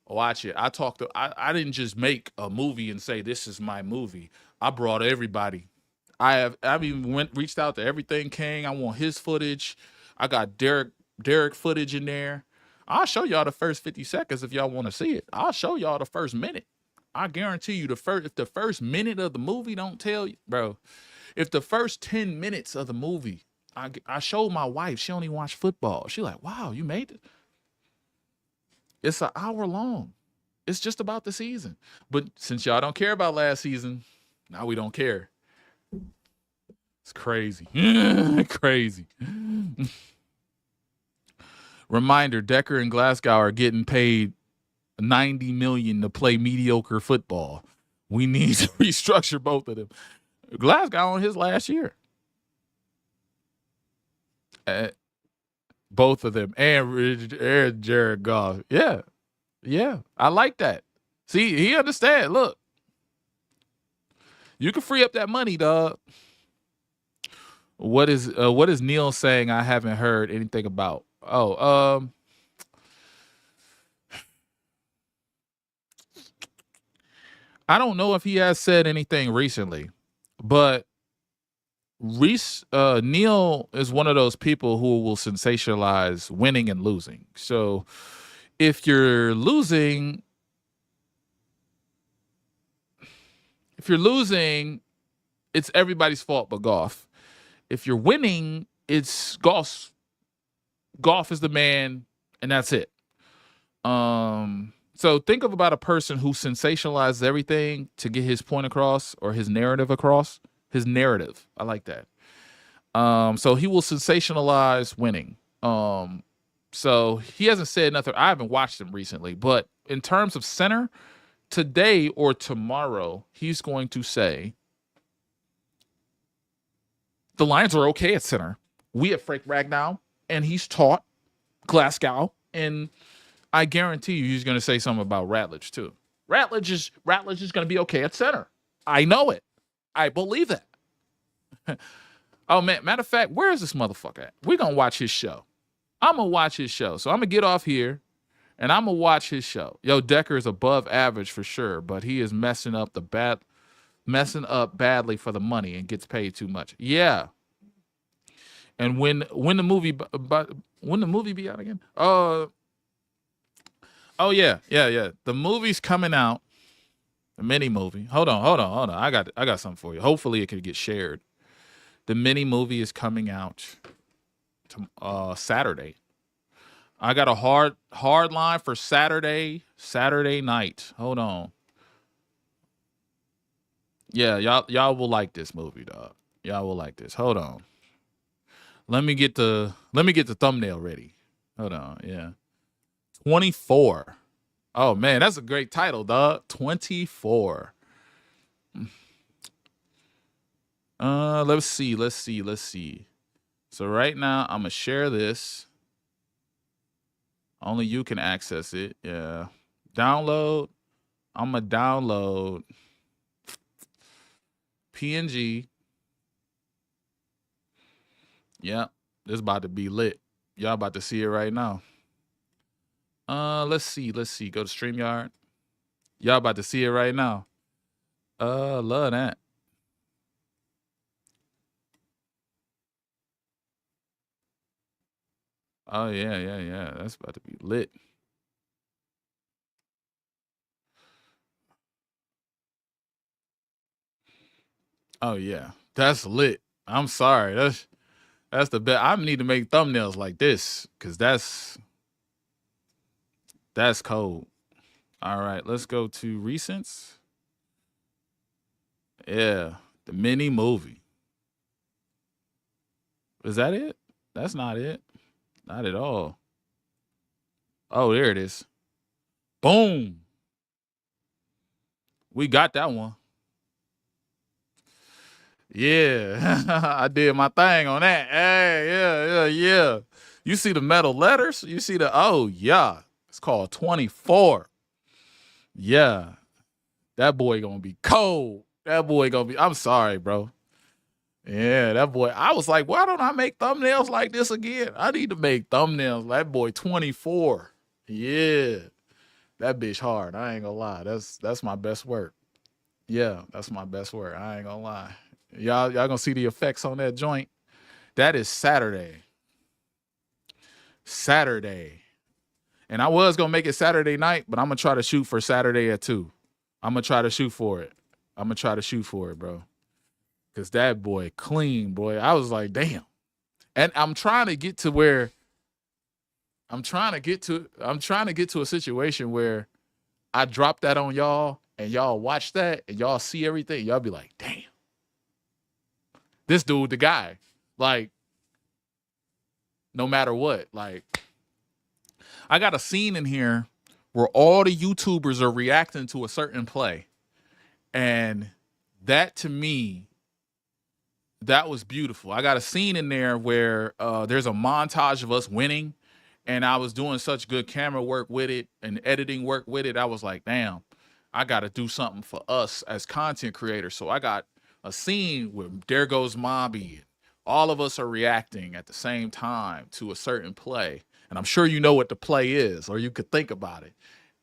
watch it. I didn't just make a movie and say this is my movie. I brought everybody. I've even reached out to Everything King. I want his footage. I got Derek footage in there. I'll show y'all the first 50 seconds if y'all want to see it. I'll show y'all the first minute. I guarantee you if the first minute of the movie don't tell you, bro, if the first 10 minutes of the movie, I showed my wife, she only watched football. She like, wow, you made it. It's an hour long. It's just about the season. But since y'all don't care about last season, now we don't care. It's crazy. Crazy. Reminder, Decker and Glasgow are getting paid $90 million to play mediocre football. We need to restructure both of them. Glasgow on his last year. Both of them. And Jared Goff. Yeah. Yeah. I like that. See, he understand. Look. You can free up that money, dog. What is Neil saying I haven't heard anything about? I don't know if he has said anything recently, but Neil is one of those people who will sensationalize winning and losing. So if you're losing, it's everybody's fault but Goff. If you're winning, it's Goff. Goff is the man, and that's it. So think about a person who sensationalizes everything to get his point across or his narrative across. His narrative. I like that. So he will sensationalize winning. So he hasn't said nothing. I haven't watched him recently, but in terms of center, today or tomorrow, he's going to say the Lions are okay at center. We have Frank Ragnow, and he's taught Glasgow, and I guarantee you he's going to say something about Ratledge too. Ratledge is going to be okay at center. I know it. I believe that. Oh, man. Matter of fact, where is this motherfucker at? We're going to watch his show. I'm going to watch his show. So I'm going to get off here, and I'm going to watch his show. Yo, Decker is above average for sure, but he is messing up badly for the money and gets paid too much. Yeah. And when the movie be out again? Oh yeah. The movie's coming out. The mini movie. Hold on. I got something for you. Hopefully it could get shared. The mini movie is coming out Saturday. I got a hard line for Saturday night. Hold on. Yeah, y'all will like this movie, dog. Y'all will like this. Hold on. Let me get the thumbnail ready. Hold on. Yeah. 24. Oh man, that's a great title, dog. 24. Let's see. So right now I'm gonna share this. Only you can access it. Yeah. Download. I'm gonna download PNG. Yeah, this about to be lit. Y'all about to see it right now. Let's see. Go to StreamYard. Y'all about to see it right now. Love that. Oh yeah. That's about to be lit. Oh yeah, that's lit. I'm sorry. That's the best. I need to make thumbnails like this because that's cold. All right, let's go to recents. Yeah, the mini movie. Is that it? That's not it. Not at all. Oh, there it is. Boom. We got that one. Yeah, I did my thing on that. Hey, yeah. You see the metal letters? You see oh, yeah. It's called 24. Yeah. That boy gonna be cold. I'm sorry, bro. Yeah, that boy. I was like, why don't I make thumbnails like this again? I need to make thumbnails. That boy 24. Yeah. That bitch hard. I ain't gonna lie. That's my best work. Yeah, that's my best work. I ain't gonna lie. Y'all gonna see the effects on that joint. That is Saturday. And I was gonna make it Saturday night, but I'm gonna try to shoot for Saturday at 2. I'm gonna try to shoot for it. Bro. Cause that boy clean, boy. I was like, damn. And I'm trying to get to a situation where I drop that on y'all and y'all watch that and y'all see everything. Y'all be like, damn. This dude, the guy. Like, no matter what. Like, I got a scene in here where all the YouTubers are reacting to a certain play. And that, to me, that was beautiful. I got a scene in there where there's a montage of us winning, and I was doing such good camera work with it and editing work with it. I was like, damn, I got to do something for us as content creators. So I got a scene where there goes Mobby. All of us are reacting at the same time to a certain play. And I'm sure you know what the play is, or you could think about it,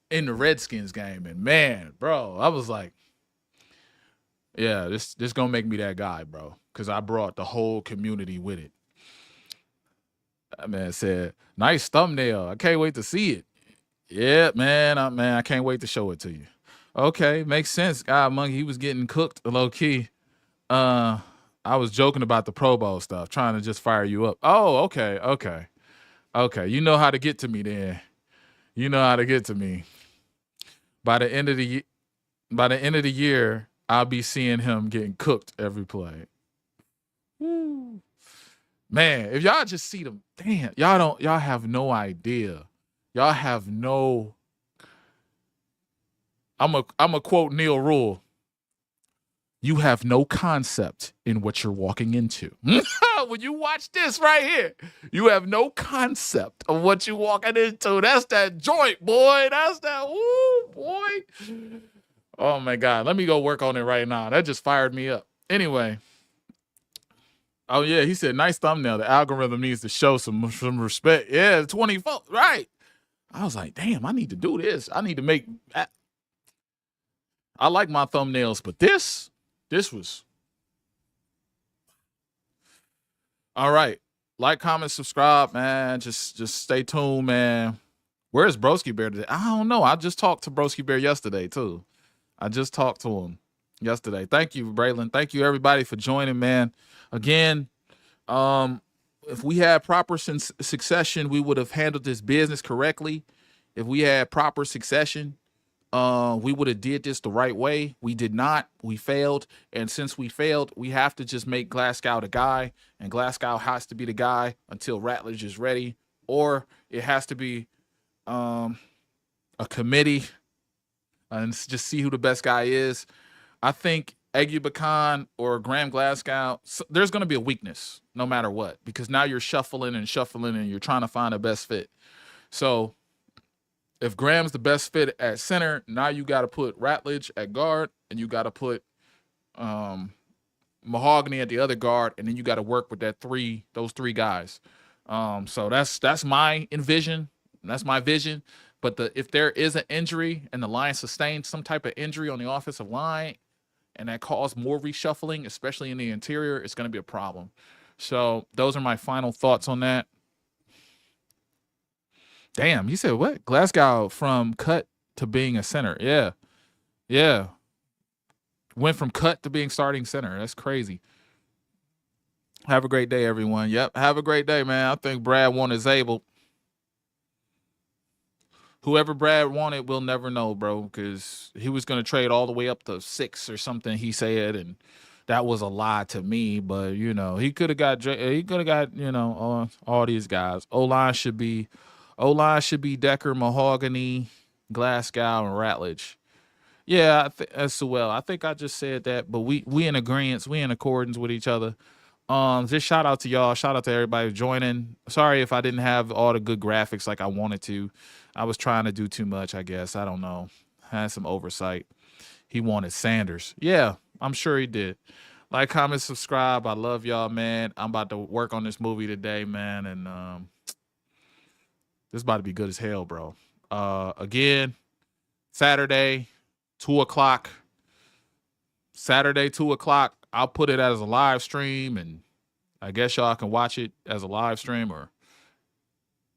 in the Redskins game. And man, bro, I was like, yeah, this gonna make me that guy, bro. Because I brought the whole community with it. That man said, nice thumbnail. I can't wait to see it. Yeah, man, I can't wait to show it to you. Okay, makes sense. God, Monkey, he was getting cooked low key. I was joking about the Pro Bowl stuff, trying to just fire you up. Oh, okay. You know how to get to me then. You know how to get to me. By the end of the year, I'll be seeing him getting cooked every play. Woo. Man, if y'all just see them, damn, y'all have no idea. Y'all have no. I'm a quote Neil Rule. You have no concept in what you're walking into. When you watch this right here, you have no concept of what you're walking into. That's that joint, boy. That's that, woo, boy. Oh, my God. Let me go work on it right now. That just fired me up. Anyway. Oh, yeah. He said, nice thumbnail. The algorithm needs to show some respect. Yeah, 24. Right. I was like, damn, I need to do this. I need to make. I like my thumbnails, but this was. All right. Like, comment, subscribe, man. Just stay tuned, man. Where's Broski Bear today? I don't know. I just talked to Broski Bear yesterday, too. I just talked to him yesterday. Thank you, Braylon. Thank you, everybody, for joining, man. Again, if we had proper succession, we would have handled this business correctly. If we had proper succession, we would have did this the right way. We did not. We failed. And since we failed, we have to just make Glasgow the guy. And Glasgow has to be the guy until Ratledge is ready. Or it has to be a committee and just see who the best guy is. I think Eggy or Graham Glasgow, there's going to be a weakness no matter what, because now you're shuffling and you're trying to find the best fit. So if Graham's the best fit at center, now you got to put Ratledge at guard, and you got to put Mahogany at the other guard, and then you got to work with those three guys. So that's my vision. That's my vision. But if there is an injury and the line sustained some type of injury on the offensive line, and that caused more reshuffling, especially in the interior, it's going to be a problem. So those are my final thoughts on that. Damn, he said what? Glasgow from cut to being a center. Yeah. Went from cut to being starting center. That's crazy. Have a great day, everyone. Yep, have a great day, man. I think Brad wanted Zabel. Whoever Brad wanted, we'll never know, bro, because he was going to trade all the way up to 6 or something, he said, and that was a lie to me. But, he could have got, all these guys. O-line should be Decker, Mahogany, Glasgow and Ratledge. Yeah, Sewell. I think I just said that, but we in agreement, we in accordance with each other. Just shout out to y'all. Shout out to everybody joining. Sorry if I didn't have all the good graphics like I wanted to. I was trying to do too much, I guess. I don't know. Had some oversight. He wanted Sanders. Yeah, I'm sure he did. Like, comment, subscribe. I love y'all, man. I'm about to work on this movie today, man, and this is about to be good as hell, bro. Again, Saturday, 2:00. Saturday, 2:00. I'll put it as a live stream, and I guess y'all can watch it as a live stream, or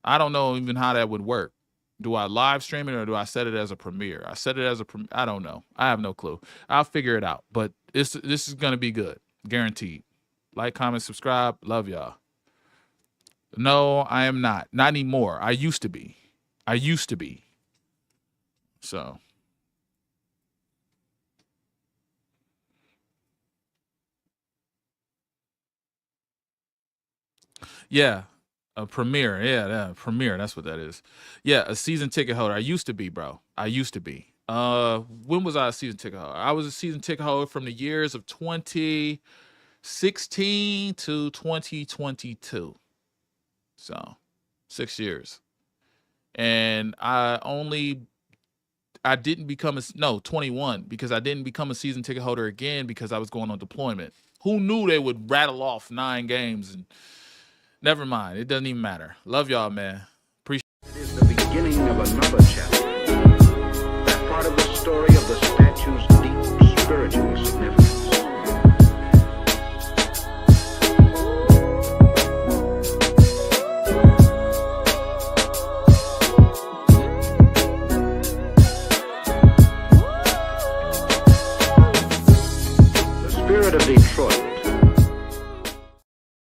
I don't know even how that would work. Do I live stream it or do I set it as a premiere? I set it as a I don't know. I have no clue. I'll figure it out. But this is gonna be good, guaranteed. Like, comment, subscribe. Love y'all. No, I am not. Not anymore. I used to be. So. Yeah. A premiere. Yeah, premiere. That's what that is. Yeah, a season ticket holder. I used to be, bro. I used to be. When was I a season ticket holder? I was a season ticket holder from the years of 2016 to 2022. So 6 years. And I didn't become 21, because I didn't become a season ticket holder again because I was going on deployment. Who knew they would rattle off 9 games? And never mind. It doesn't even matter. Love y'all, man. Appreciate It is the beginning of another chapter.